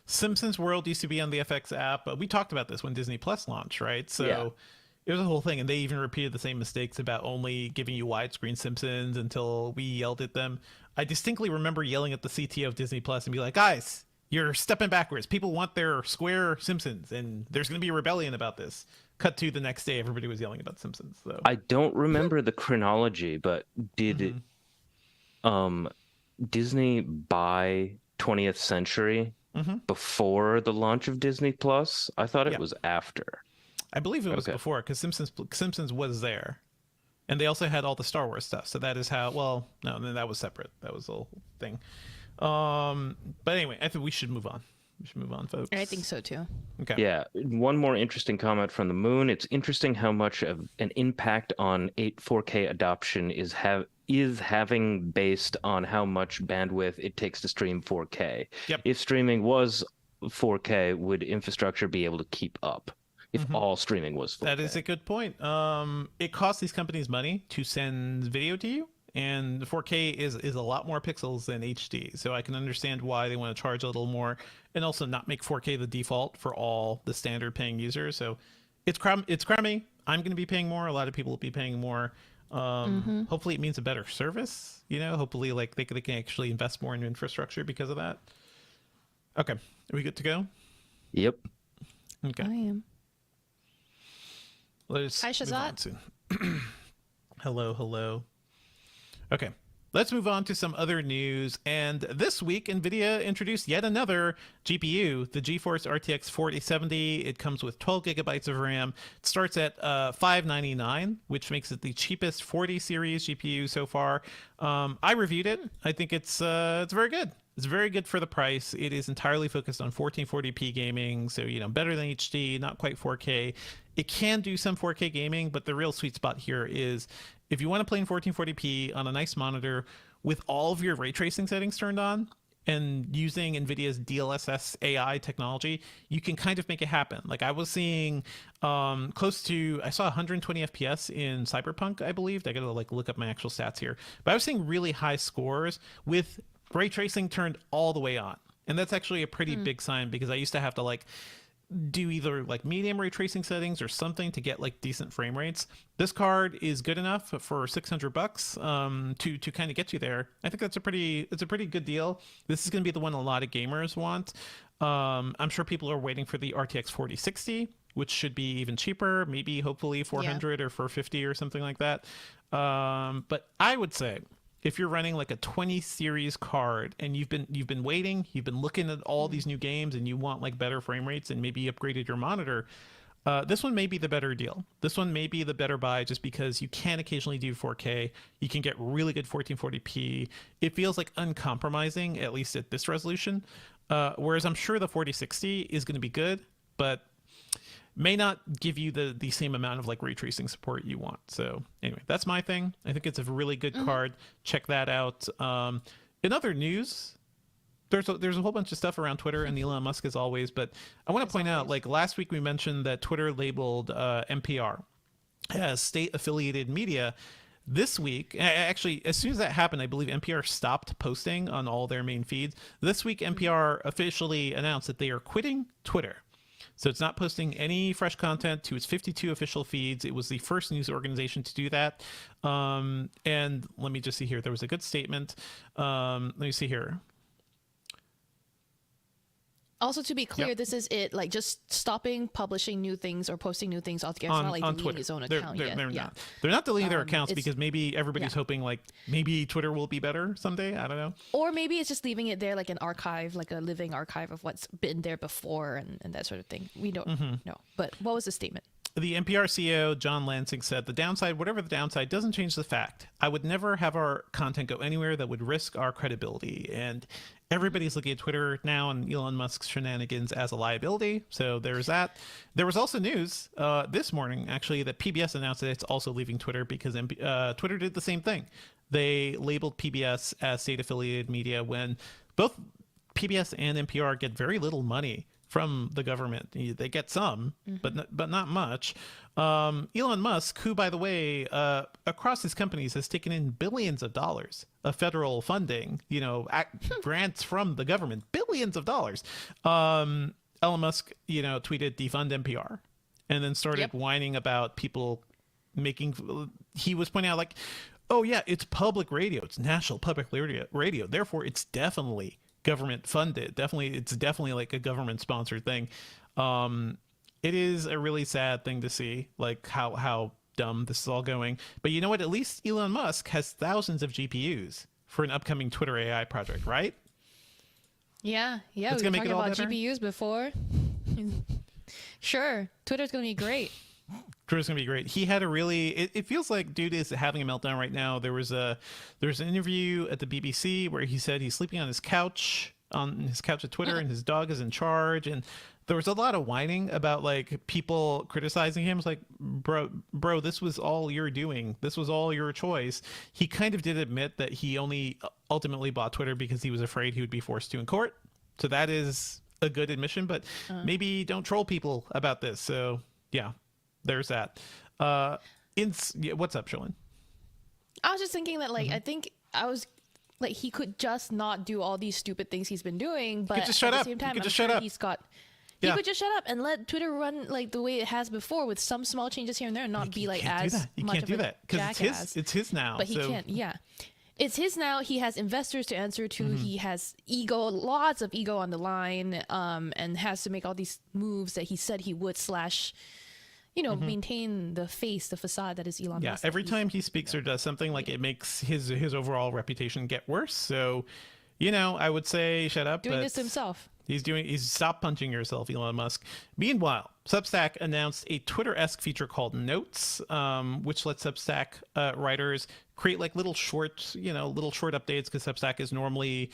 Simpsons World used to be on the FX app. We talked about this when Disney Plus launched, right? So it was a whole thing, and they even repeated the same mistakes about only giving you widescreen Simpsons until we yelled at them. I distinctly remember yelling at the CTO of Disney Plus and be like, guys, you're stepping backwards. People want their square Simpsons, and there's going to be a rebellion about this. Cut to the next day, everybody was yelling about Simpsons. So I don't remember the chronology, but did Disney buy 20th Century before the launch of Disney Plus? I thought it was after. I believe it was before, because Simpsons was there, and they also had all the Star Wars stuff. So that is how. Well, no, then that was separate. That was the whole thing. But anyway, I think we should move on. We should move on, folks. I think so too. Okay. Yeah. One more interesting comment from the Moon. It's interesting how much of an impact on 4K adoption is having based on how much bandwidth it takes to stream 4K. Yep. If streaming was 4K, would infrastructure be able to keep up? If all streaming was 4K? That is a good point. It costs these companies money to send video to you. And 4K is a lot more pixels than HD, so I can understand why they want to charge a little more, and also not make 4K the default for all the standard paying users. So it's crummy. I'm going to be paying more. A lot of people will be paying more. Hopefully, it means a better service. Hopefully, like they can actually invest more in infrastructure because of that. Okay, are we good to go? Yep. Okay. I am. Let's Hi, Shazat. Hello. Okay, let's move on to some other news. And this week, NVIDIA introduced yet another GPU, the GeForce RTX 4070. It comes with 12 gigabytes of RAM. It starts at $599, which makes it the cheapest 40 series GPU so far. I reviewed it. I think it's very good. It's very good for the price. It is entirely focused on 1440p gaming, so better than HD, not quite 4K. It can do some 4K gaming, but the real sweet spot here is if you want to play in 1440p on a nice monitor with all of your ray tracing settings turned on and using NVIDIA's DLSS AI technology, you can kind of make it happen. Like I was seeing I saw 120 FPS in Cyberpunk, I believe. I gotta look up my actual stats here. But I was seeing really high scores with ray tracing turned all the way on. And that's actually a pretty big sign, because I used to have to do either medium ray tracing settings or something to get decent frame rates. This card is good enough for $600 to kind of get you there. I think it's a pretty good deal. This is going to be the one a lot of gamers want. I'm sure people are waiting for the RTX 4060, which should be even cheaper, maybe hopefully 400 or 450 or something like that. But I would say, if you're running a 20 series card and you've been waiting, you've been looking at all these new games and you want better frame rates and maybe upgraded your monitor, this one may be the better deal. This one may be the better buy, just because you can occasionally do 4K. You can get really good 1440p. It feels uncompromising, at least at this resolution. Whereas I'm sure the 4060 is going to be good, but may not give you the same amount of ray tracing support you want. So anyway, that's my thing. I think it's a really good card. Check that out. In other news, there's a whole bunch of stuff around Twitter and Elon Musk as always, but I want to point out, last week we mentioned that Twitter labeled NPR as state affiliated media. This week, actually, as soon as that happened, I believe NPR stopped posting on all their main feeds. This week, NPR officially announced that they are quitting Twitter. So it's not posting any fresh content to its 52 official feeds. It was the first news organization to do that. And let me just see here. There was a good statement. Let me see here. Also, to be clear, this is it, like just stopping publishing new things or posting new things altogether. It's not like deleting Twitter. his own account yet. They're not deleting their accounts because maybe everybody's hoping like maybe Twitter will be better someday. I don't know. Or maybe it's just leaving it there like an archive, like a living archive of what's been there before and that sort of thing. We don't know. But what was the statement? The NPR CEO, John Lansing, said, "The downside, whatever the downside, doesn't change the fact. I would never have our content go anywhere that would risk our credibility." And everybody's looking at Twitter now and Elon Musk's shenanigans as a liability. So there's that. There was also news this morning, actually, that PBS announced that it's also leaving Twitter because Twitter did the same thing. They labeled PBS as state-affiliated media when both PBS and NPR get very little money from the government. They get some, but not much. Elon Musk, who, by the way, across his companies has taken in billions of dollars of federal funding, grants from the government, billions of dollars. Elon Musk, tweeted defund NPR and then started whining about people he was pointing out like, oh yeah, it's public radio. It's national public radio. Therefore, it's definitely government funded. It's definitely like a government sponsored thing. It is a really sad thing to see, like how dumb this is all going. But you know what? At least Elon Musk has thousands of GPUs for an upcoming Twitter AI project, right? Yeah. It's We were gonna make talking it all about better? GPUs before. Sure, Twitter's gonna be great. Twitter's gonna be great. He had a really. It feels like dude is having a meltdown right now. There's an interview at the BBC where he said he's sleeping on his couch at Twitter, and his dog is in charge. And there was a lot of whining about like people criticizing him. It's like, bro, this was all you're doing. This was all your choice. He kind of did admit that he only ultimately bought Twitter because he was afraid he would be forced to in court. So that is a good admission. But maybe don't troll people about this. So yeah. There's that. What's up, Sherlyn? I was just thinking that, like, I think I was like, he could just not do all these stupid things he's been doing, but just at shut the up. same time, He could I'm just sure shut up. he's got. Yeah. He could just shut up and let Twitter run like the way it has before, with some small changes here and there, and not be like as You much can't of do a that because jackass. it's his now. But he can't. Yeah, it's his now. He has investors to answer to. He has lots of ego on the line, and has to make all these moves that he said he would / maintain the facade that is Elon Musk. Every time he speaks or does something, like it makes his overall reputation get worse. So, I would say shut up. Doing this to himself. He's stop punching yourself, Elon Musk. Meanwhile, Substack announced a Twitter-esque feature called Notes, which lets Substack writers create like little short updates, because Substack is normally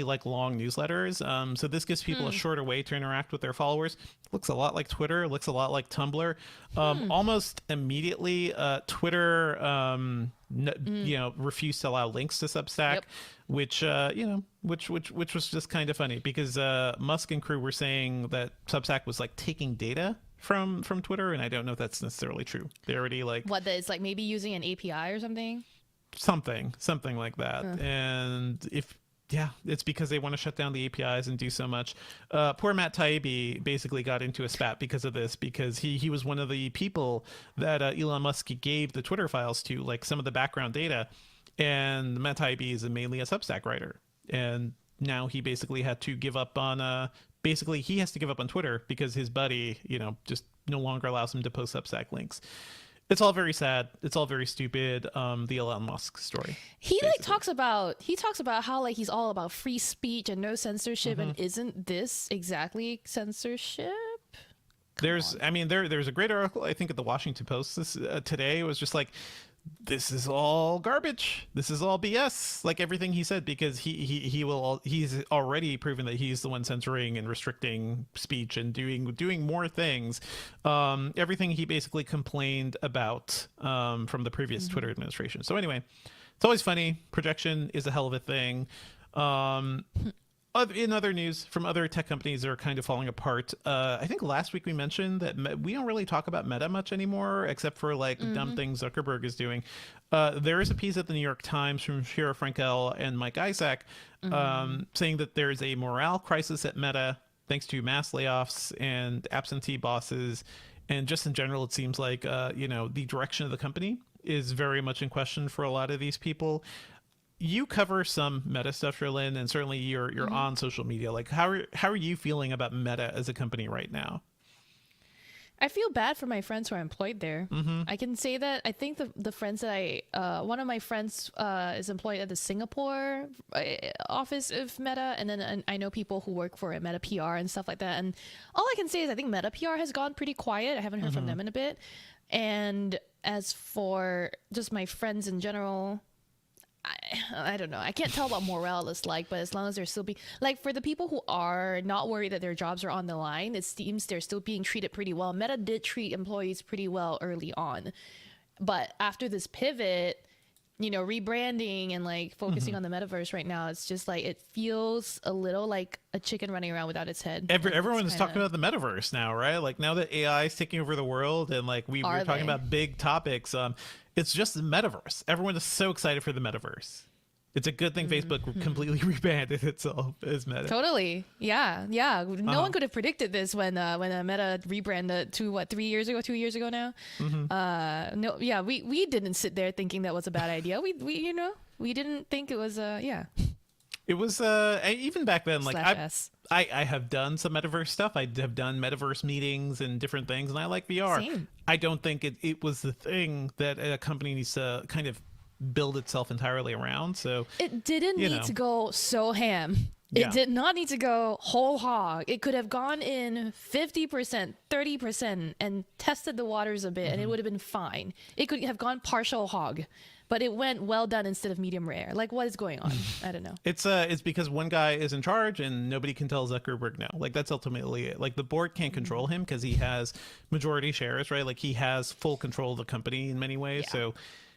like long newsletters. So this gives people a shorter way to interact with their followers. Looks a lot like Twitter, looks a lot like Tumblr. Almost immediately, Twitter, refused to allow links to Substack, which was just kind of funny, because Musk and crew were saying that Substack was like taking data from Twitter, and I don't know if that's necessarily true. They already like it's like maybe using an API or something. Something like that. And it's because they want to shut down the APIs and do so much. Poor Matt Taibbi basically got into a spat because of this, because he was one of the people that Elon Musk gave the Twitter files to, like some of the background data. And Matt Taibbi is mainly a Substack writer. And now he basically had to give up on he has to give up on Twitter because his buddy, just no longer allows him to post Substack links. It's all very sad. It's all very stupid. The Elon Musk story. He talks about how like he's all about free speech and no censorship, and isn't this exactly censorship? There's a great article, I think, at the Washington Post today. It was just like, this is all garbage. This is all BS. Like everything he said, because he's already proven that he's the one censoring and restricting speech and doing more things. Everything he basically complained about from the previous Twitter administration. So anyway, it's always funny. Projection is a hell of a thing. In other news from other tech companies that are kind of falling apart, I think last week we mentioned that we don't really talk about Meta much anymore, except for like dumb things Zuckerberg is doing. There is a piece at the New York Times from Shira Frankel and Mike Isaac saying that there's a morale crisis at Meta, thanks to mass layoffs and absentee bosses. And just in general, it seems like, the direction of the company is very much in question for a lot of these people. You cover some Meta stuff, Sherlyn, and certainly you're on social media. Like, how are you feeling about Meta as a company right now? I feel bad for my friends who are employed there. I can say that I think the friends that one of my friends is employed at the Singapore office of Meta, and then I know people who work for Meta PR and stuff like that. And all I can say is I think Meta PR has gone pretty quiet. I haven't heard from them in a bit. And as for just my friends in general, I don't know. I can't tell what morale is like, but as long as they're still like, for the people who are not worried that their jobs are on the line, it seems they're still being treated pretty well. Meta did treat employees pretty well early on, but after this pivot, rebranding and like focusing on the metaverse right now, it's just like, it feels a little like a chicken running around without its head. Everyone is talking about the metaverse now, right? Like, now that AI is taking over the world, and like we're talking about big topics, it's just the metaverse. Everyone is so excited for the metaverse. It's a good thing Facebook completely rebranded itself as Meta. Totally. Yeah. No one could have predicted this when Meta rebranded to 2 years ago now. No, yeah, we didn't sit there thinking that was a bad idea. We didn't think it was It was even back then, like I have done some metaverse stuff. I have done metaverse meetings and different things, and I like VR. Same. I don't think it was the thing that a company needs to kind of build itself entirely around. So it didn't need to go so ham. It did not need to go whole hog. It could have gone in 50%, 30%, and tested the waters a bit, and it would have been fine. It could have gone partial hog, but it went well done instead of medium rare. Like, what is going on? I don't know. It's because one guy is in charge and nobody can tell Zuckerberg no. Like, that's ultimately it. Like, the board can't control him because he has majority shares, right? Like, he has full control of the company in many ways. Yeah. So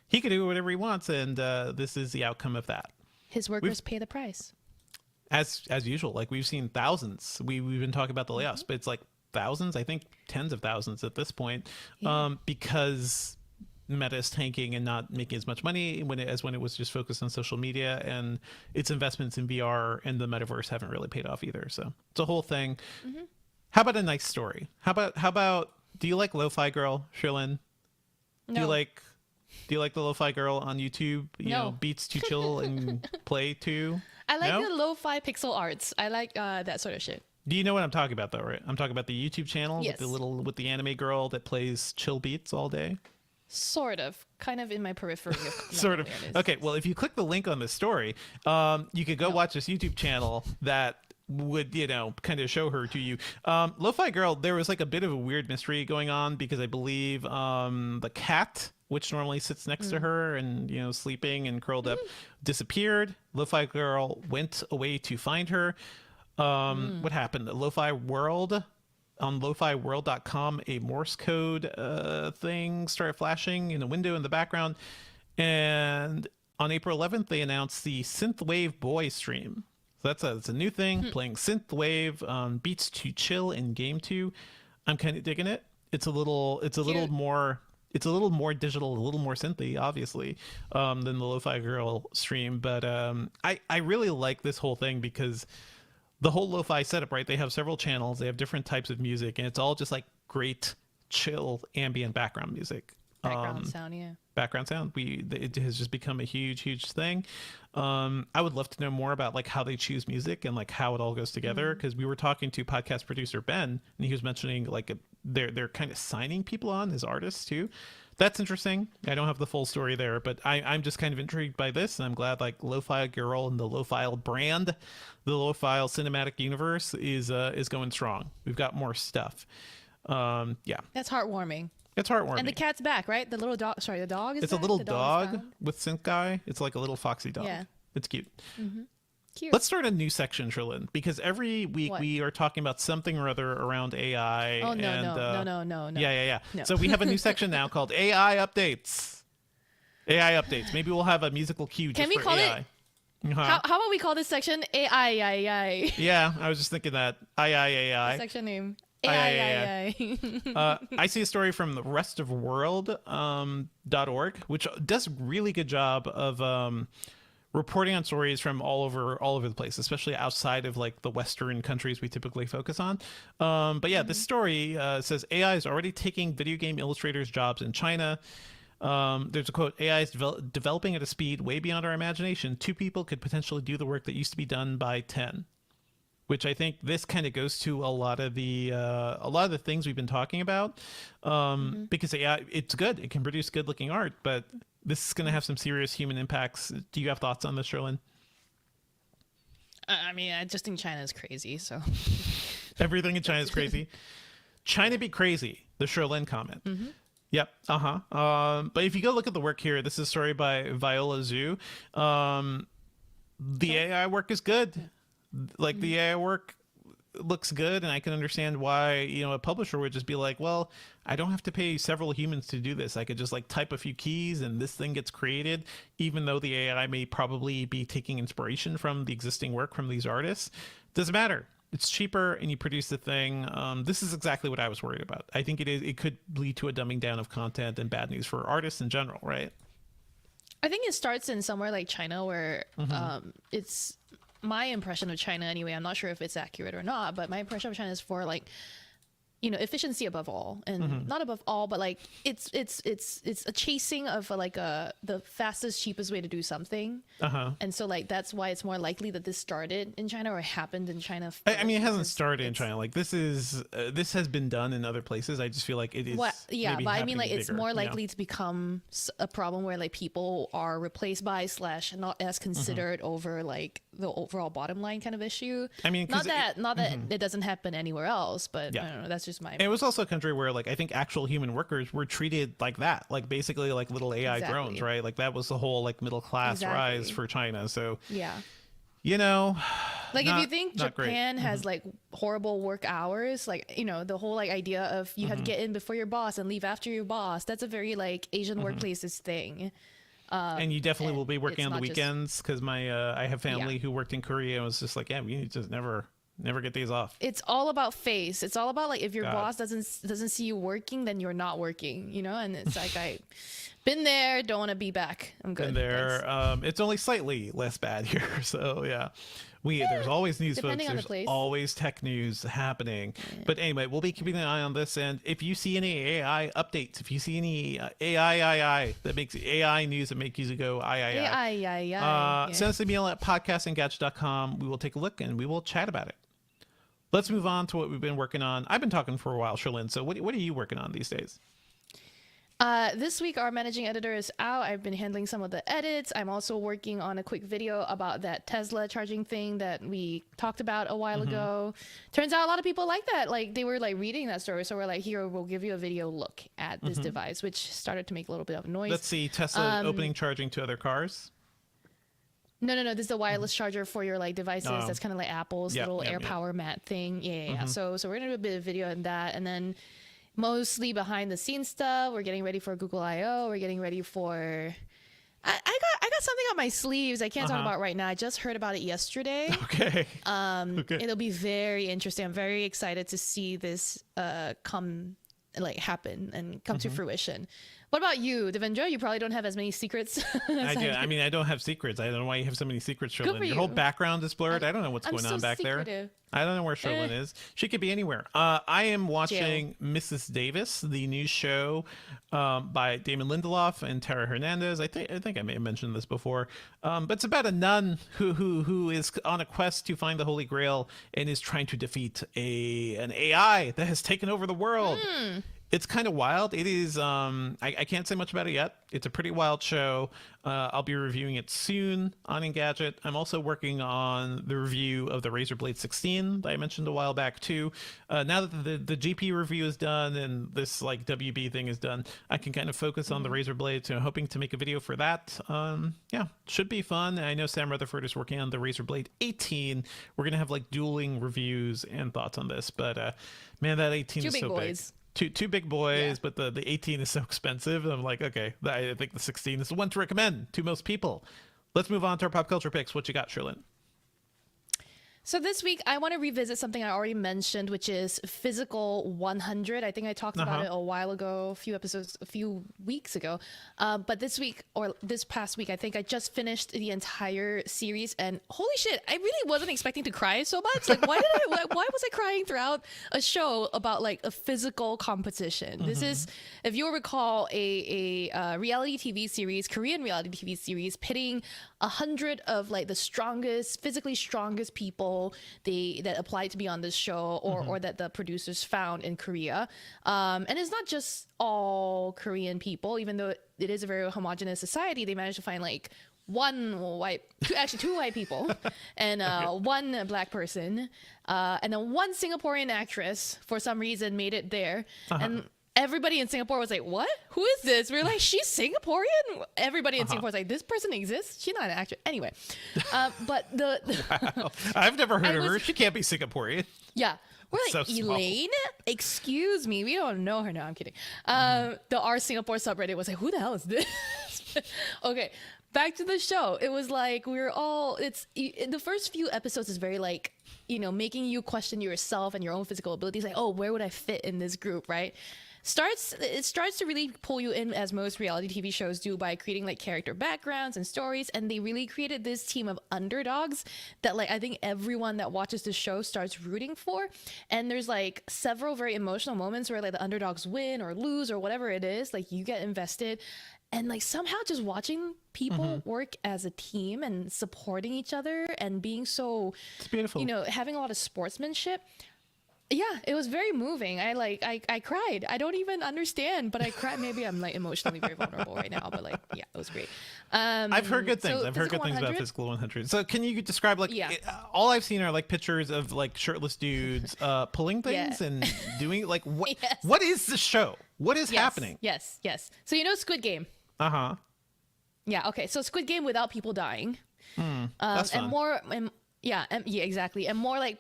he can do whatever he wants, and this is the outcome of that. His workers pay the price. As usual. Like, we've seen thousands. We've been talking about the layoffs, but it's like thousands, I think tens of thousands at this point, because Meta is tanking and not making as much money as when it was just focused on social media, and its investments in VR and the metaverse haven't really paid off either. So it's a whole thing. How about a nice story? How about do you like Lofi Girl, Sherlyn? No. Do you like the Lofi Girl on YouTube? You know, beats to chill and play to? I like the lo-fi pixel arts. I like that sort of shit. Do you know what I'm talking about, though, right? I'm talking about the YouTube channel Yes. with the anime girl that plays chill beats all day. Sort of. Kind of in my periphery. Sort of. Okay, well, if you click the link on this story, you could go watch this YouTube channel that would, kind of show her to you. Lofi Girl, there was like a bit of a weird mystery going on because I believe the cat, which normally sits next to her and, sleeping and curled up, disappeared. Lofi Girl went away to find her. What happened? Lofi World, on lofiworld.com, a Morse code thing started flashing in a window in the background. And on April 11th, they announced the Synthwave Boy stream. So it's a new thing, playing Synthwave, beats to chill in game 2. I'm kind of digging it. It's a little more digital, a little more synthy, obviously, than the Lofi Girl stream. But I really like this whole thing because the whole lo-fi setup, right? They have several channels, they have different types of music, and it's all just like great, chill, ambient background music. Background sound, yeah. Background sound. It has just become a huge thing. I would love to know more about like how they choose music and like how it all goes together, because we were talking to podcast producer Ben, and he was mentioning like they're kind of signing people on as artists too. That's interesting. I don't have the full story there, but I'm just kind of intrigued by this, and I'm glad like Lofi Girl and the Lofi brand, the Lofi cinematic universe is going strong. We've got more stuff. Yeah. That's heartwarming. It's heartwarming. And the cat's back, right? The little dog. Sorry, the dog is It's back? a little The dog is with synth guy. It's like a little foxy dog. Yeah. It's cute. cute. Let's start a new section, Sherlyn, because every week we are talking about something or other around AI. Oh, no, and, no. Yeah. No. So we have a new section now called AI Updates. AI Updates. Maybe we'll have a musical cue just Can we for call AI. it? Uh-huh. How about we call this section AI? Yeah, I was just thinking that. AI. Section name. AI. AI. I see a story from the rest of world .org, which does a really good job of reporting on stories from all over the place, especially outside of like the Western countries we typically focus on. But yeah, this story says AI is already taking video game illustrators' jobs in China. There's a quote: AI is developing at a speed way beyond our imagination. 2 people could potentially do the work that used to be done by 10. Which I think this kind of goes to a lot of the things we've been talking about, because AI, it's good. It can produce good looking art, but this is going to have some serious human impacts. Do you have thoughts on this, Sherlyn? I mean, I just think China is crazy. So Everything in China is crazy. China be crazy. The Sherlyn comment. Yep. But if you go look at the work here, this is a story by Viola Zhu. The AI work is good. Like the AI work looks good, and I can understand why, you know, a publisher would just be like, well, I don't have to pay several humans to do this. I could just like type a few keys and this thing gets created, even though the AI may probably be taking inspiration from the existing work from these artists. Doesn't matter. It's cheaper and you produce the thing. This is exactly what I was worried about. I think it could lead to a dumbing down of content and bad news for artists in general, right? I think it starts in somewhere like China where it's my impression of China anyway. I'm not sure if it's accurate or not, but my impression of China is for like, you know, efficiency above all, and not above all, but like it's a chasing of the fastest, cheapest way to do something. And so like that's why it's more likely that this started in China or happened in China. I mean, it hasn't started in China. Like this has been done in other places. I just feel like it is. But I mean, like it's bigger, more likely to become a problem where like people are replaced by / not as considered over like the overall bottom line kind of issue. I mean, not that it doesn't happen anywhere else, but I don't know. That's just my. It was also a country where like I think actual human workers were treated like that, like basically like little AI drones, right? Like that was the whole like middle class rise for China. So you know, like if you think Japan has like horrible work hours, like, you know, the whole like idea of you have to get in before your boss and leave after your boss, that's a very like Asian workplaces thing. And you definitely will be working on the weekends, because I have family who worked in Korea and was just like, yeah, we need to never get days off. It's all about face. It's all about like if your boss doesn't see you working, then you're not working, you know. And it's like I been there, don't want to be back. I'm good. Been there. It's only slightly less bad here, so yeah. There's always news, folks. There's always tech news happening. But anyway, we'll be keeping an eye on this. And if you see any AI updates, if you see any AI that makes AI news that make you go send us an email at podcast@engadget.com. We will take a look and we will chat about it. Let's move on to what we've been working on. I've been talking for a while, Sherlyn. So what are you working on these days? This week, our managing editor is out. I've been handling some of the edits. I'm also working on a quick video about that Tesla charging thing that we talked about a while ago. Turns out a lot of people like that. Like they were like reading that story. So we're like, here, we'll give you a video look at this device, which started to make a little bit of noise. Let's see, Tesla opening charging to other cars. No. This is the wireless charger for your like devices. That's kind of like Apple's little AirPower mat thing. Yeah. So we're gonna do a bit of video on that, and then mostly behind the scenes stuff. We're getting ready for Google I/O. We're getting ready for. I got something on my sleeves. I can't talk about right now. I just heard about it yesterday. Okay. It'll be very interesting. I'm very excited to see this happen and come to fruition. What about you, Devendra? You probably don't have as many secrets. I do. I mean, I don't have secrets. I don't know why you have so many secrets, Sherlyn. Your whole background is blurred. I don't know what's going on back there. I don't know where Sherlyn is. She could be anywhere. I am watching Mrs. Davis, the new show by Damon Lindelof and Tara Hernandez. I think I may have mentioned this before. But it's about a nun who is on a quest to find the Holy Grail and is trying to defeat an AI that has taken over the world. It's kind of wild. It is, I can't say much about it yet. It's a pretty wild show. I'll be reviewing it soon on Engadget. I'm also working on the review of the Razer Blade 16 that I mentioned a while back too. Now that the GP review is done and this like WB thing is done, I can kind of focus on the Razer Blade. So I'm hoping to make a video for that. Yeah, should be fun. I know Sam Rutherford is working on the Razer Blade 18. We're going to have like dueling reviews and thoughts on this. But man, that 18 is so big. Two big boys, but the 18 is so expensive. I'm like, okay, I think the 16 is the one to recommend to most people. Let's move on to our pop culture picks. What you got, Sherlyn? So this week, I want to revisit something I already mentioned, which is Physical 100. I think I talked about it a while ago, a few weeks ago. But this week, or this past week, I think I just finished the entire series, and holy shit, I really wasn't expecting to cry so much. Like, why was I crying throughout a show about like a physical competition? This is, if you'll recall, a reality TV series, Korean reality TV series, pitting 100 of like the physically strongest people that applied to be on this show, or that the producers found in Korea. And it's not just all Korean people, even though it is a very homogenous society. They managed to find like two white people and one black person, and then one Singaporean actress for some reason made it there. And everybody in Singapore was like, what? Who is this? We were like, she's Singaporean? Everybody in Singapore was like, this person exists? She's not an actress. Anyway. But Wow. I've never heard of her. She can't be Singaporerean. Yeah. We're like, So small. Elaine? Excuse me. We don't know her. No, I'm kidding. The R Singapore subreddit was like, who the hell is this? Okay. Back to the show. It was like, the first few episodes is very like, making you question yourself and your own physical abilities. Like, oh, where would I fit in this group, right? It starts to really pull you in, as most reality TV shows do, by creating like character backgrounds and stories. And they really created this team of underdogs that like I think everyone that watches the show starts rooting for. And there's like several very emotional moments where like the underdogs win or lose or whatever it is. Like you get invested. And like somehow just watching people work as a team and supporting each other and being so, It's beautiful. having a lot of sportsmanship. Yeah, it was very moving. I cried. I don't even understand, but I cried. Maybe I'm like emotionally very vulnerable right now, but like, yeah, it was great. I've heard good things. So I've heard good things about Physical 100. So can you describe like all I've seen are like pictures of like shirtless dudes pulling things and doing like what? Yes. What is the show? What is happening? Yes. So Squid Game. Yeah. Okay. So Squid Game without people dying. That's fun. And more. Yeah, exactly, and more like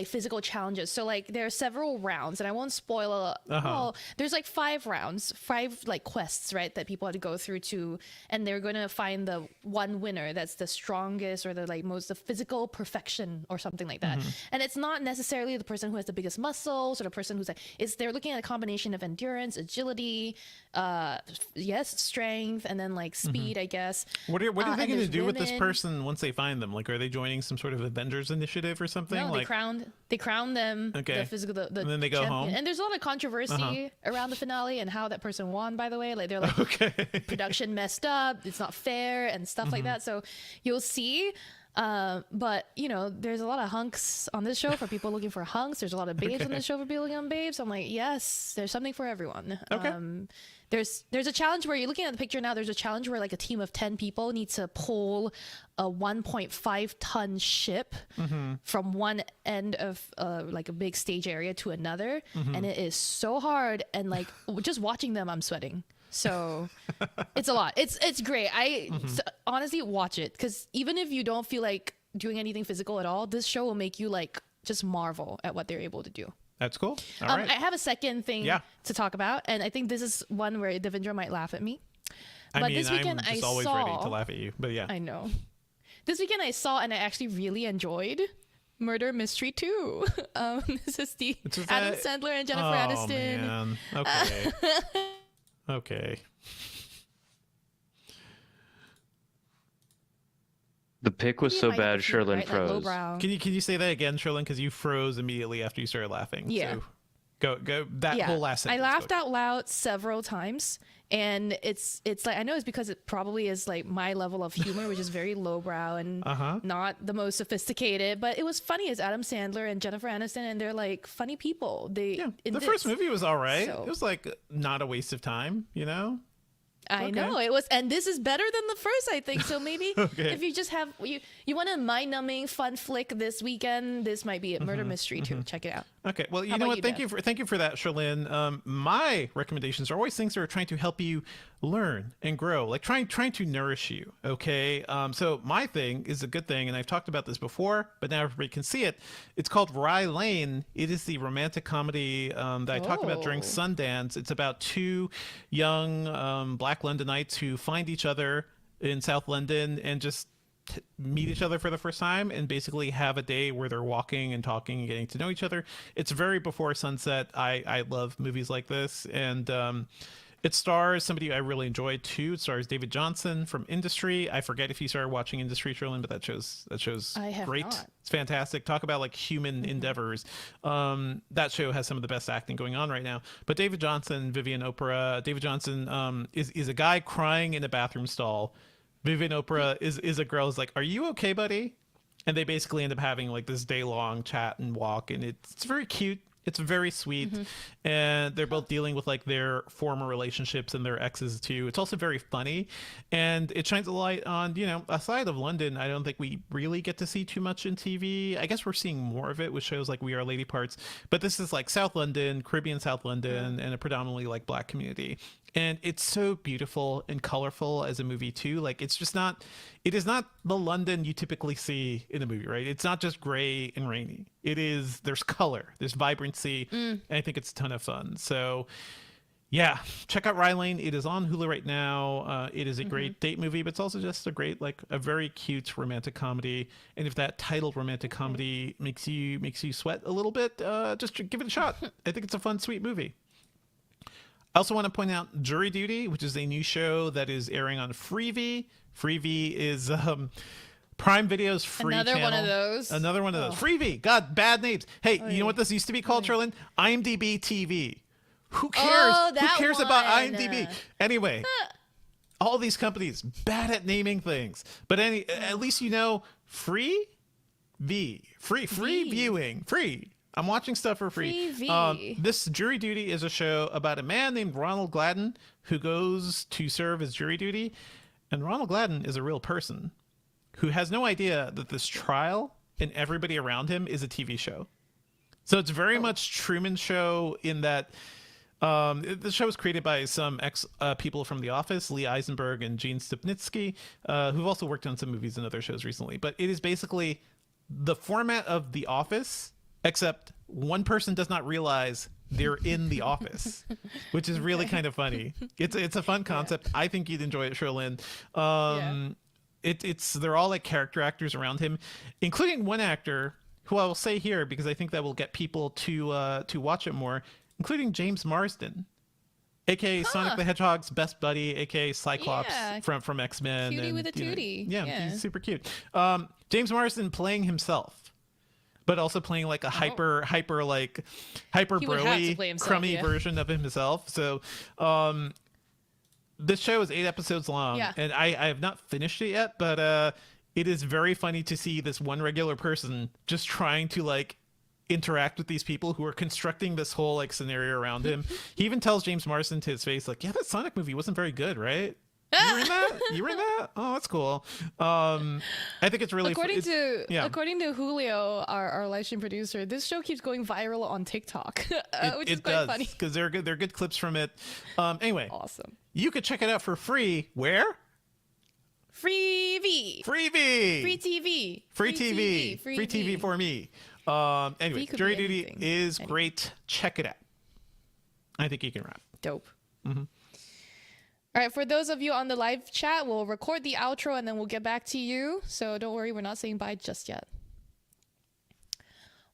physical challenges. So like there are several rounds, and I won't spoil. Well, there's like 5 rounds, 5 like quests, right, that people have to go through and they're gonna find the one winner that's the strongest or the physical perfection or something like that. And it's not necessarily the person who has the biggest muscles or the person who's like they're looking at a combination of endurance, agility, strength, and then like speed, I guess. What are they going to do with this person once they find them? Like, are they joining some sort of Avengers initiative or something? No, like, they crown them. Okay. The physical, the And then they go champion. home? And there's a lot of controversy around the finale and how that person won. By the way, like they're like production messed up. It's not fair and stuff like that. So you'll see. But there's a lot of hunks on this show for people looking for hunks. There's a lot of babes on this show for people looking on babes. I'm like, yes, there's something for everyone. Okay. There's a challenge where you're looking at the picture now. There's a challenge where like a team of 10 people need to pull a 1.5 ton ship from one end of like a big stage area to another, and it is so hard. And like just watching them, I'm sweating. So it's a lot. It's great. So, honestly, watch it, because even if you don't feel like doing anything physical at all, this show will make you like just marvel at what they're able to do. That's cool. All right. I have a second thing to talk about, and I think this is one where Devendra might laugh at me. I mean, this weekend I'm just always ready to laugh at you, but yeah. I know. This weekend I saw and I actually really enjoyed Murder Mystery 2. This is the Adam Sandler and Jennifer Aniston. Man. Okay. Okay. The pick was so bad, Sherlyn right? froze. Like Can you say that again, Sherlyn? Because you froze immediately after you started laughing. Yeah. So go that whole last sentence. I laughed out loud several times, and it's like, I know it's because it probably is like my level of humor, which is very lowbrow and not the most sophisticated, but it was funny as Adam Sandler and Jennifer Aniston, and they're like funny people. The first movie was all right. So. It was like not a waste of time, I know it was, and this is better than the first, I think. So maybe if you just have you want a mind-numbing fun flick this weekend, this might be a Murder Mystery 2. Check it out. Okay, well, you know what? Thank you for that, Sherlyn. My recommendations are always things that are trying to help you learn and grow, like trying to nourish you. Okay, so my thing is a good thing, and I've talked about this before, but now everybody can see it. It's called Rye Lane. It is the romantic comedy that I talked about during Sundance. It's about 2 young Black Londonites who find each other in South London and just meet each other for the first time and basically have a day where they're walking and talking and getting to know each other. It's very before sunset. I love movies like this. And it stars somebody I really enjoyed too. It stars David Johnson from Industry. I forget if you started watching Industry, Sherlyn, but that show's I have great. not. It's fantastic. Talk about like human endeavors. That show has some of the best acting going on right now. But David Johnson, Vivian Oprah. David Johnson is a guy crying in a bathroom stall. Vivian Oprah is a girl who's like, "Are you okay, buddy?" And they basically end up having like this day long chat and walk, and it's very cute. It's very sweet, and they're both dealing with like their former relationships and their exes too. It's also very funny, and it shines a light on, you know, aside of London, I don't think we really get to see too much in TV. I guess we're seeing more of it with shows like We Are Lady Parts, but this is like South London, Caribbean South London, and a predominantly like Black community. And it's so beautiful and colorful as a movie too. Like it is not the London you typically see in a movie, right? It's not just gray and rainy. There's color, there's vibrancy, and I think it's a ton of fun. So yeah, check out Rye Lane. It is on Hulu right now. It is a great date movie, but it's also just a great, like a very cute romantic comedy. And if that titled romantic comedy makes you sweat a little bit, just give it a shot. I think it's a fun, sweet movie. I also want to point out Jury Duty, which is a new show that is airing on Freevee. Freevee is Prime Video's free Another channel. one of those. Another one of those. Freevee. God, bad names. Hey, you know what this used to be called, Sherlyn? IMDb TV. Who cares? Oh, Who cares about one. IMDb? Anyway, all these companies bad at naming things. But at least you know free viewing. Free. I'm watching stuff for free. This Jury Duty is a show about a man named Ronald Gladden who goes to serve as jury duty. And Ronald Gladden is a real person who has no idea that this trial and everybody around him is a TV show. So it's very much Truman Show in that the show was created by some people from The Office, Lee Eisenberg and Gene Stupnitsky, who've also worked on some movies and other shows recently. But it is basically the format of The Office, except one person does not realize they're in the office, which is really kind of funny. It's a fun concept. I think you'd enjoy it, Sherlyn. They're all like character actors around him, including one actor who I will say here because I think that will get people to watch it more, including James Marsden, aka Sonic the Hedgehog's best buddy, aka Cyclops from X-Men. Cutie with a tootie. Yeah, he's super cute. James Marsden playing himself, but also playing like a hyper broy crummy version of himself. So this show is 8 episodes long, and I have not finished it yet, but it is very funny to see this one regular person just trying to like interact with these people who are constructing this whole like scenario around him. He even tells James Marsden to his face like, yeah, that Sonic movie wasn't very good, right? You were in that? Oh, that's cool. I think it's really according to Julio, our live stream producer, this show keeps going viral on TikTok, which is quite funny because they're good clips from it. Anyway, awesome. You could check it out for free. Where? Free TV. Free TV for me. Anyway, Jury Duty is great. Check it out. I think you can rap. Dope. All right, for those of you on the live chat, we'll record the outro and then we'll get back to you. So don't worry, we're not saying bye just yet.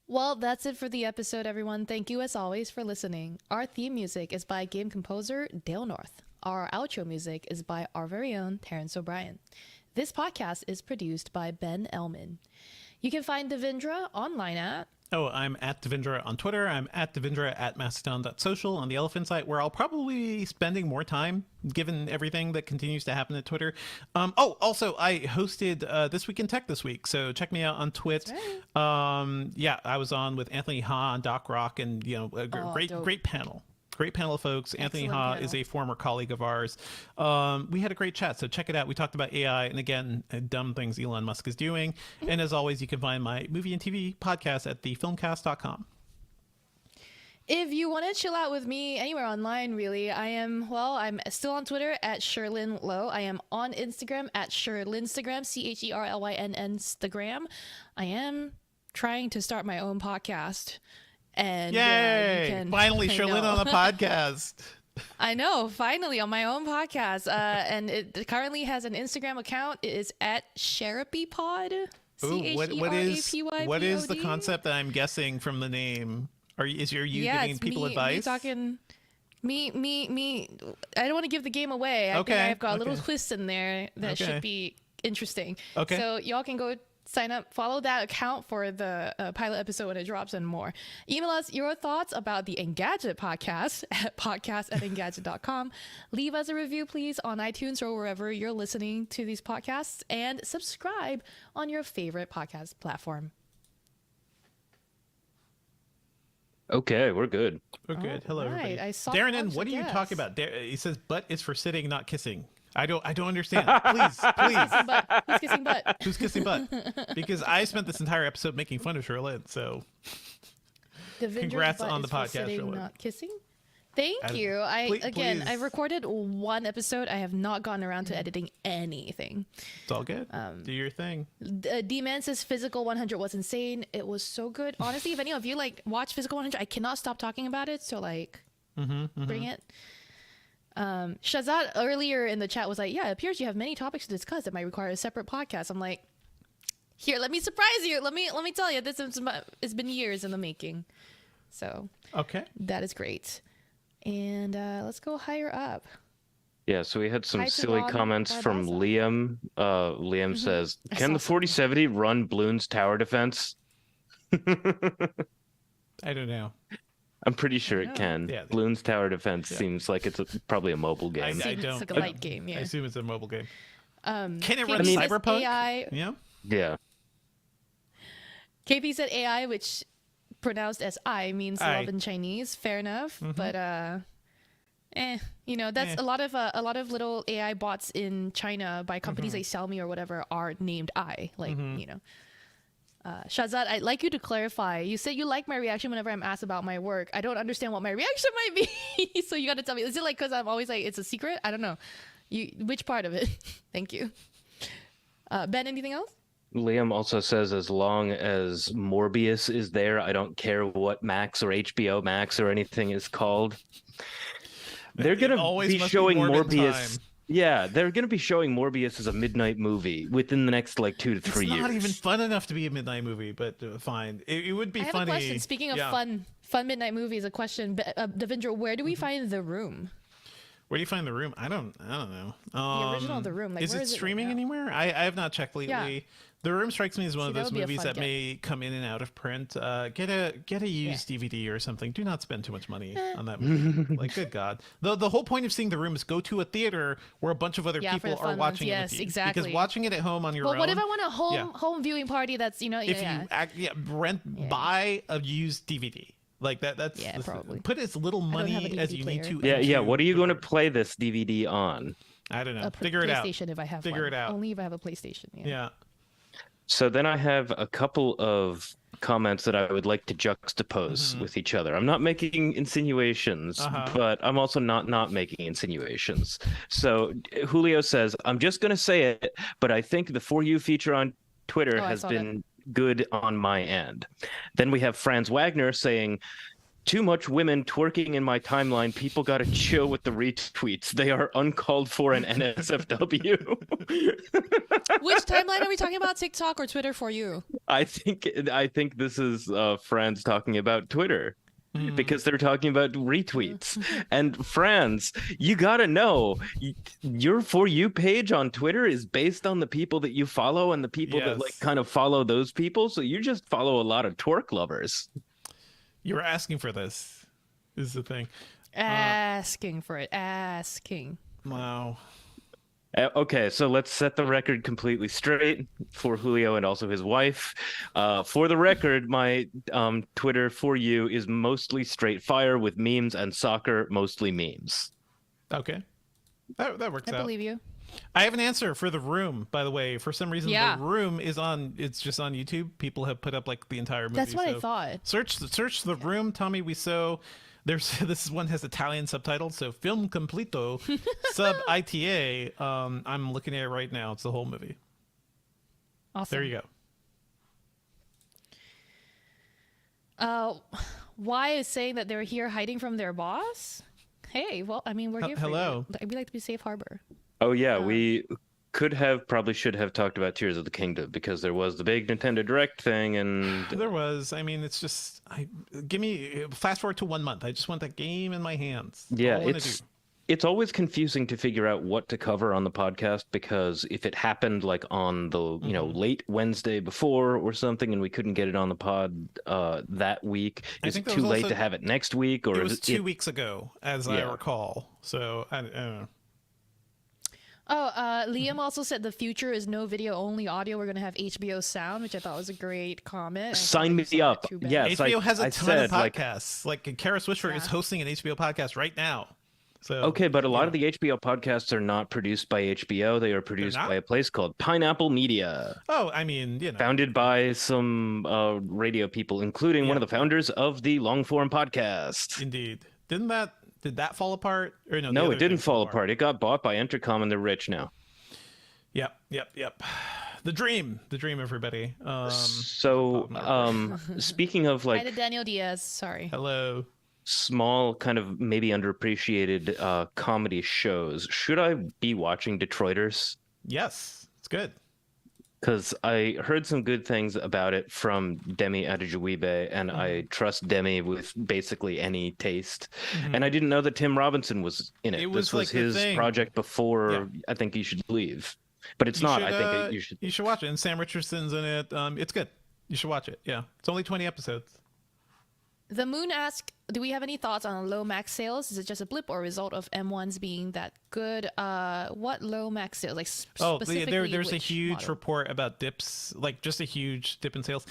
Well, that's it for the episode, everyone. Thank you, as always, for listening. Our theme music is by game composer Dale North. Our outro music is by our very own Terrence O'Brien. This podcast is produced by Ben Elman. You can find Devindra online at... Oh, I'm at Devindra on Twitter. I'm at Devindra at Mastodon.social on the Elephant site, where I'll probably be spending more time, given everything that continues to happen at Twitter. Also, I hosted This Week in Tech this week, so check me out on Twit. Right. I was on with Anthony Ha and Doc Rock, and a great panel. Great panel of folks. Anthony Ha is a former colleague of ours. We had a great chat, so check it out. We talked about AI and, again, dumb things Elon Musk is doing. And as always, you can find my movie and TV podcast at thefilmcast.com. If you want to chill out with me anywhere online, really, I'm still on Twitter at Sherlyn Low. I am on Instagram at Sherlynstagram, Cherlyn Instagram. I am trying to start my own podcast. And yay! Finally, Sherlyn on the podcast. I know, finally on my own podcast. And it currently has an Instagram account. It is at Sherapypod. Ooh, what is the concept that I'm guessing from the name? Are you giving people advice? Me talking. Me. I don't want to give the game away. I think I've got a little twist in there that should be interesting. Okay. So y'all can go sign up, follow that account for the pilot episode when it drops and more. Email us your thoughts about the Engadget podcast at podcast@engadget.com. Leave us a review, please, on iTunes or wherever you're listening to these podcasts, and subscribe on your favorite podcast platform. Okay, we're good. We're good. Hello, everybody. I saw Darren, what are you talking about? He says butt is for sitting, not kissing. I don't understand. Please. Who's kissing butt? Who's kissing butt? Because I spent this entire episode making fun of Sherlyn, so congrats on the podcast, Sherlyn. Not kissing? Thank you. Please. I recorded one episode. I have not gotten around to editing anything. It's all good. Do your thing. D-Man says Physical 100 was insane. It was so good. Honestly, if any of you watch Physical 100, I cannot stop talking about it. So bring it. Shazad earlier in the chat was like, yeah, it appears you have many topics to discuss that might require a separate podcast. I'm like, here, let me surprise you. Let me tell you, it's been years in the making. So okay, that is great. And let's go higher up. Yeah, so we had some silly comments from Liam. Liam says, can the 4070 run Bloons tower defense? I don't know. I'm pretty sure it can. Yeah, Bloons tower defense seems like it's probably a mobile game. I don't. It's like a light game. Yeah. I assume it's a mobile game. Can it run Cyberpunk? AI, yeah. KP said AI, which pronounced as I means love in Chinese. Fair enough, but that's a lot of little AI bots in China by companies like Xiaomi or whatever are named I. Shazad, I'd like you to clarify. You said you like my reaction whenever I'm asked about my work. I don't understand what my reaction might be. So you got to tell me. Is it because I'm always it's a secret? I don't know. Which part of it? Thank you. Ben, anything else? Liam also says, as long as Morbius is there, I don't care what Max or HBO Max or anything is called. They're going to be showing Morbius. Yeah, they're going to be showing Morbius as a midnight movie within the next 2 to 3 years. It's not even fun enough to be a midnight movie, but fine. It would be funny. I have a question. Speaking of fun midnight movies, a question. Devendra, where do we find The Room? Where do you find The Room? I don't know. The original The Room. Is it streaming anywhere? I have not checked lately. Yeah. The Room strikes me as one of those movies that may come in and out of print. Get a used DVD or something. Do not spend too much money on that movie. Good God. The whole point of seeing The Room is go to a theater where a bunch of other people are watching it with you. Exactly. Because watching it at home on your own. But what if I want a home viewing party that's, buy a used DVD. That's probably. Put as little money as you need to. Yeah. What are you going to play this DVD on? I don't know. Figure it out. PlayStation if I have Figure one. it out. Only if I have a PlayStation. Yeah. So then I have a couple of comments that I would like to juxtapose with each other. I'm not making insinuations, but I'm also not making insinuations. So Julio says, I'm just going to say it, but I think the For You feature on Twitter has been good on my end. Then we have Franz Wagner saying, too much women twerking in my timeline. People got to chill with the retweets. They are uncalled for an NSFW. Which timeline are we talking about? TikTok or Twitter For You? I think this is Franz talking about Twitter. Because they're talking about retweets. And Franz, you gotta know, your For You page on Twitter is based on the people that you follow and the people that kind of follow those people. So you just follow a lot of twerk lovers. You were asking for this, is the thing. Asking. Wow. Okay, so let's set the record completely straight for Julio and also his wife. For the record, my Twitter For You is mostly straight fire with memes and soccer, mostly memes. Okay. That works out. I believe you. I have an answer for The Room, by the way. For some reason, The Room is it's just on YouTube. People have put up the entire movie. That's what I thought. Search The Room, Tommy Wiseau. This one has Italian subtitles, so film completo sub ITA. I'm looking at it right now. It's the whole movie. Awesome. There you go. Why is saying that they're here hiding from their boss? Hey, well, I mean, we're here for hello. you. We like to be safe harbor. Oh yeah, we probably should have talked about Tears of the Kingdom because there was the big Nintendo Direct thing, and There was. I mean, it's just give me fast forward to 1 month. I just want that game in my hands. That's yeah, all I wanna do. it's always confusing to figure out what to cover on the podcast because if it happened like on the late Wednesday before or something, and we couldn't get it on the pod that week, I is think it there too was late also- to have it next week? Or It was is 2 weeks ago, as I Yeah. recall. So I don't know. Oh, Liam also said the future is no video, only audio. We're going to have HBO sound, which I thought was a great comment. I Sign thought me you saw up. it too bad. Yes, HBO has a I ton of said, like, podcasts. Like Kara Swisher is Yeah. hosting an HBO podcast right now. So okay, but a lot you of the HBO podcasts are not produced by HBO. They are produced not? by a place called Pineapple Media, Oh, I mean, founded by some radio people, including one of the founders of the Long Form Podcast. indeed. Did that fall apart? Or no, the No, other it didn't thing fall apart. It got bought by Entercom, and they're rich now. Yep. The dream, everybody. Speaking of Hi to like Daniel Diaz. Sorry. Hello. small, kind of maybe underappreciated comedy shows, should I be watching Detroiters? Yes, it's good. Because I heard some good things about it from Demi Adejuwibe, and I trust Demi with basically any taste. And I didn't know that Tim Robinson was in it. It This was was like the his thing. project before Yeah. I Think You Should Leave. But it's not. I think you should. You should watch it. And Sam Richardson's in it. It's good. You should watch it. Yeah, it's only 20 episodes. The Moon asked, do we have any thoughts on low max sales? Is it just a blip or a result of M1s being that good? What low max sales? Like specifically there's a which huge model? report about dips, like just a huge dip in sales.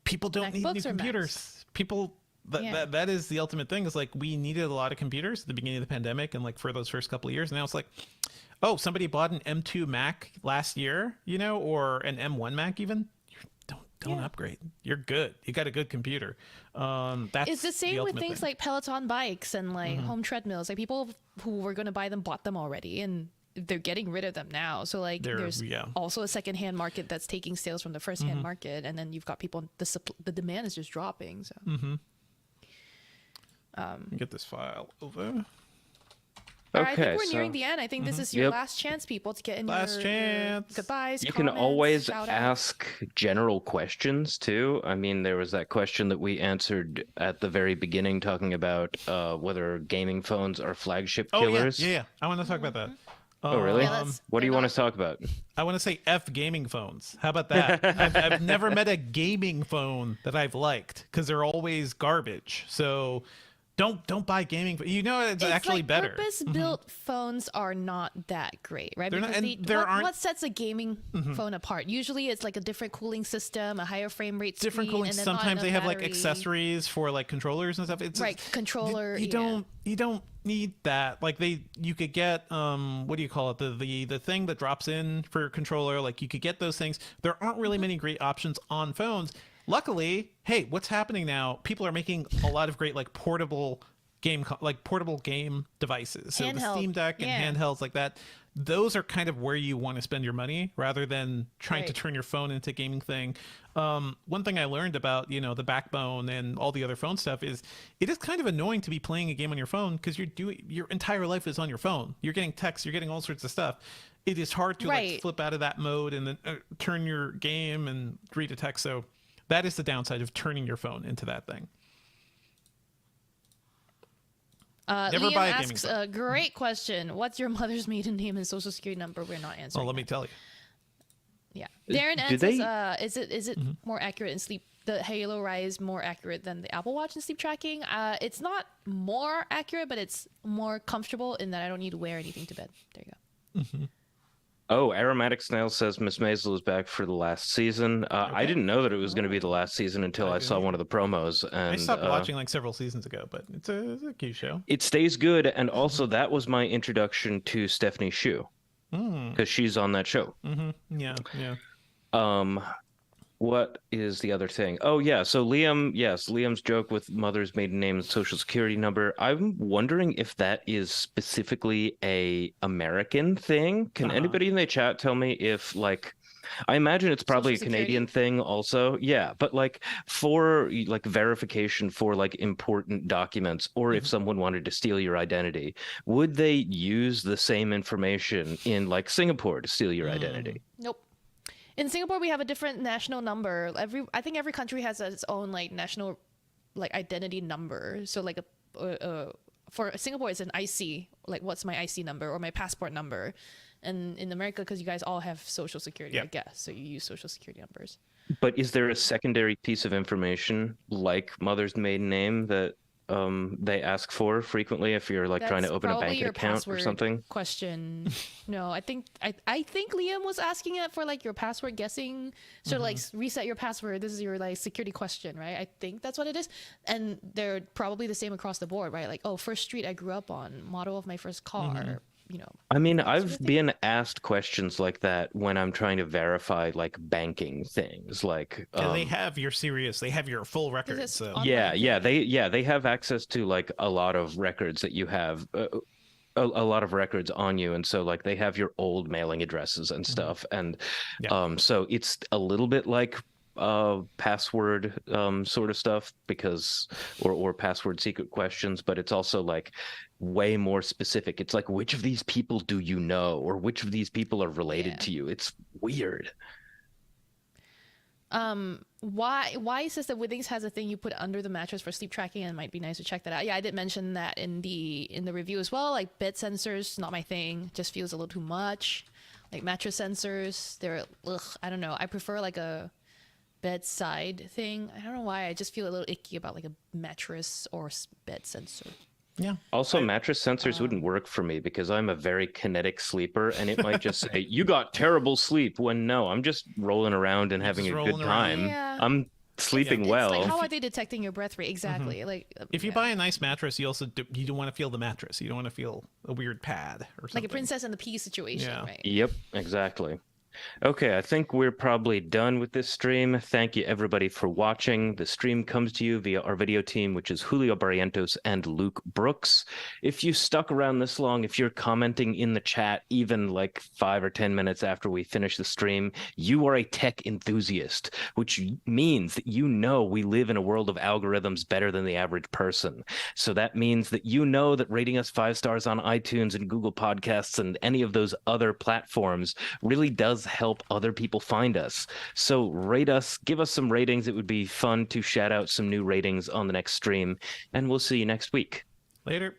People don't need new MacBooks or computers. Macs? People that is the ultimate thing. Is like we needed a lot of computers at the beginning of the pandemic and like for those first couple of years. And now it's like, oh, somebody bought an M2 Mac last year, or an M1 Mac even. Don't upgrade. You're good. You got a good computer. That's It's the same with ultimate things thing. like Peloton bikes and like home treadmills. Like people who were going to buy them bought them already, and they're getting rid of them now. So like there's also a secondhand market that's taking sales from the first-hand market, and then you've got people. The demand is just dropping. So Get this file over. All right, I Okay, think we're so nearing the end. I think this is your Yep. last chance, people, to get in Last your chance. goodbyes. you can comments, always shout-outs. ask general questions too. I mean, there was that question that we answered at the very beginning, talking about whether gaming phones are flagship Oh killers. yeah. I want to talk about that. Oh, really? Yeah, let's- What do you they're want not- to talk about? I want to say F gaming phones. How about that? I've never met a gaming phone that I've liked because they're always garbage. So don't buy gaming. It's actually like better. Purpose-built phones are not that great, right? They're not- Because and there aren't- what sets a gaming phone apart? Usually, it's like a different cooling system, a higher frame rate, Different speed, cooling. and then not Sometimes enough they have like battery. accessories for like controllers and stuff. It's Right, controller, You yeah. don't need that. Like you could get what do you call it? The thing that drops in for your controller. Like you could get those things. There aren't really many great options on phones. Luckily, hey, what's happening now? People are making a lot of great like portable game devices. So the Handheld, Steam Deck and yeah. handhelds like that. Those are kind of where you want to spend your money rather than trying to Right. turn your phone into a gaming thing. One thing I learned about, the backbone and all the other phone stuff is it is kind of annoying to be playing a game on your phone because your entire life is on your phone. You're getting texts, you're getting all sorts of stuff. It is hard to like Right. flip out of that mode and then turn your game and read a text. So that is the downside of turning your phone into that thing. Never Liam buy a gaming asks phone. a great question. What's your mother's maiden name and social security number? We're not answering. Well, let me tell you. Yeah. Darren Do asks, they- is it more accurate in sleep? The Halo Rise more accurate than the Apple Watch in sleep tracking? It's not more accurate, but it's more comfortable in that I don't need to wear anything to bed. There you go. Oh, Aromatic Snail says Miss Maisel is back for the last season. I didn't know that it was going to be the last season until I saw one of the promos. And I stopped watching like several seasons ago, but it's a cute show. it stays good. And also, that was my introduction to Stephanie Shu because she's on that show. Yeah. What is the other thing? Oh, yeah. So Liam's joke with mother's maiden name and social security number. I'm wondering if that is specifically a American thing. Can anybody in the chat tell me if like I imagine it's probably a Social Canadian Security? thing also. Yeah, but like for like verification for like important documents, or if Mhm. someone wanted to steal your identity, would they use the same information in like Singapore to steal your Mm. identity? Nope. In Singapore, we have a different national number. I think every country has its own like national like identity number. So like for Singapore, it's an IC. Like, what's my IC number or my passport number? And in America, because you guys all have Social Security, Yeah. I guess, so you use Social Security numbers. But is there a secondary piece of information like mother's maiden name that they ask for frequently if you're like trying to That's open a probably bank your account or password something? question. No, I think Liam was asking it for like your password guessing. So like reset your password. This is your like security question, right? I think that's what it is. And they're probably the same across the board, right? Like, oh, first street I grew up on, model of my first car, you know. I mean, that sort I've of thing. been asked questions like that when I'm trying to verify like banking things, like And they have they have your full record. it's So on- they have access to like a lot of records that you have a lot of records on you, and so like they have your old mailing addresses and stuff, and Yeah. so it's a little bit like password sort of stuff because or password secret questions, but it's also like way more specific. It's like, which of these people do you know, or which of these people are related Yeah. to you? It's weird. Why says that Withings has a thing you put under the mattress for sleep tracking, and it might be nice to check that out. Yeah, I did mention that in the review as well. Like bed sensors, not my thing. Just feels a little too much. Like mattress sensors, they're I don't know. I prefer like a bedside thing. I don't know why. I just feel a little icky about like a mattress or bed sensor. yeah. Also, mattress sensors wouldn't work for me because I'm a very kinetic sleeper, and it might just say, "You got terrible sleep," when no, I'm just rolling around and having just a good rolling around. time. Yeah. I'm sleeping It's well. like, how are they detecting your breath rate exactly? Like If you yeah. buy a nice mattress, you also you don't want to feel the mattress. You don't want to feel a weird pad or something. Like a Princess and the Pea situation, Yeah. right? Yep, exactly. Okay, I think we're probably done with this stream. Thank you, everybody, for watching. The stream comes to you via our video team, which is Julio Barrientos and Luke Brooks. If you stuck around this long, if you're commenting in the chat, even like 5 or 10 minutes after we finish the stream, you are a tech enthusiast, which means that you know we live in a world of algorithms better than the average person. So that means that you know that rating us 5 stars on iTunes and Google Podcasts and any of those other platforms really does help other people find us. So rate us, give us some ratings. It would be fun to shout out some new ratings on the next stream, and we'll see you next week. Later.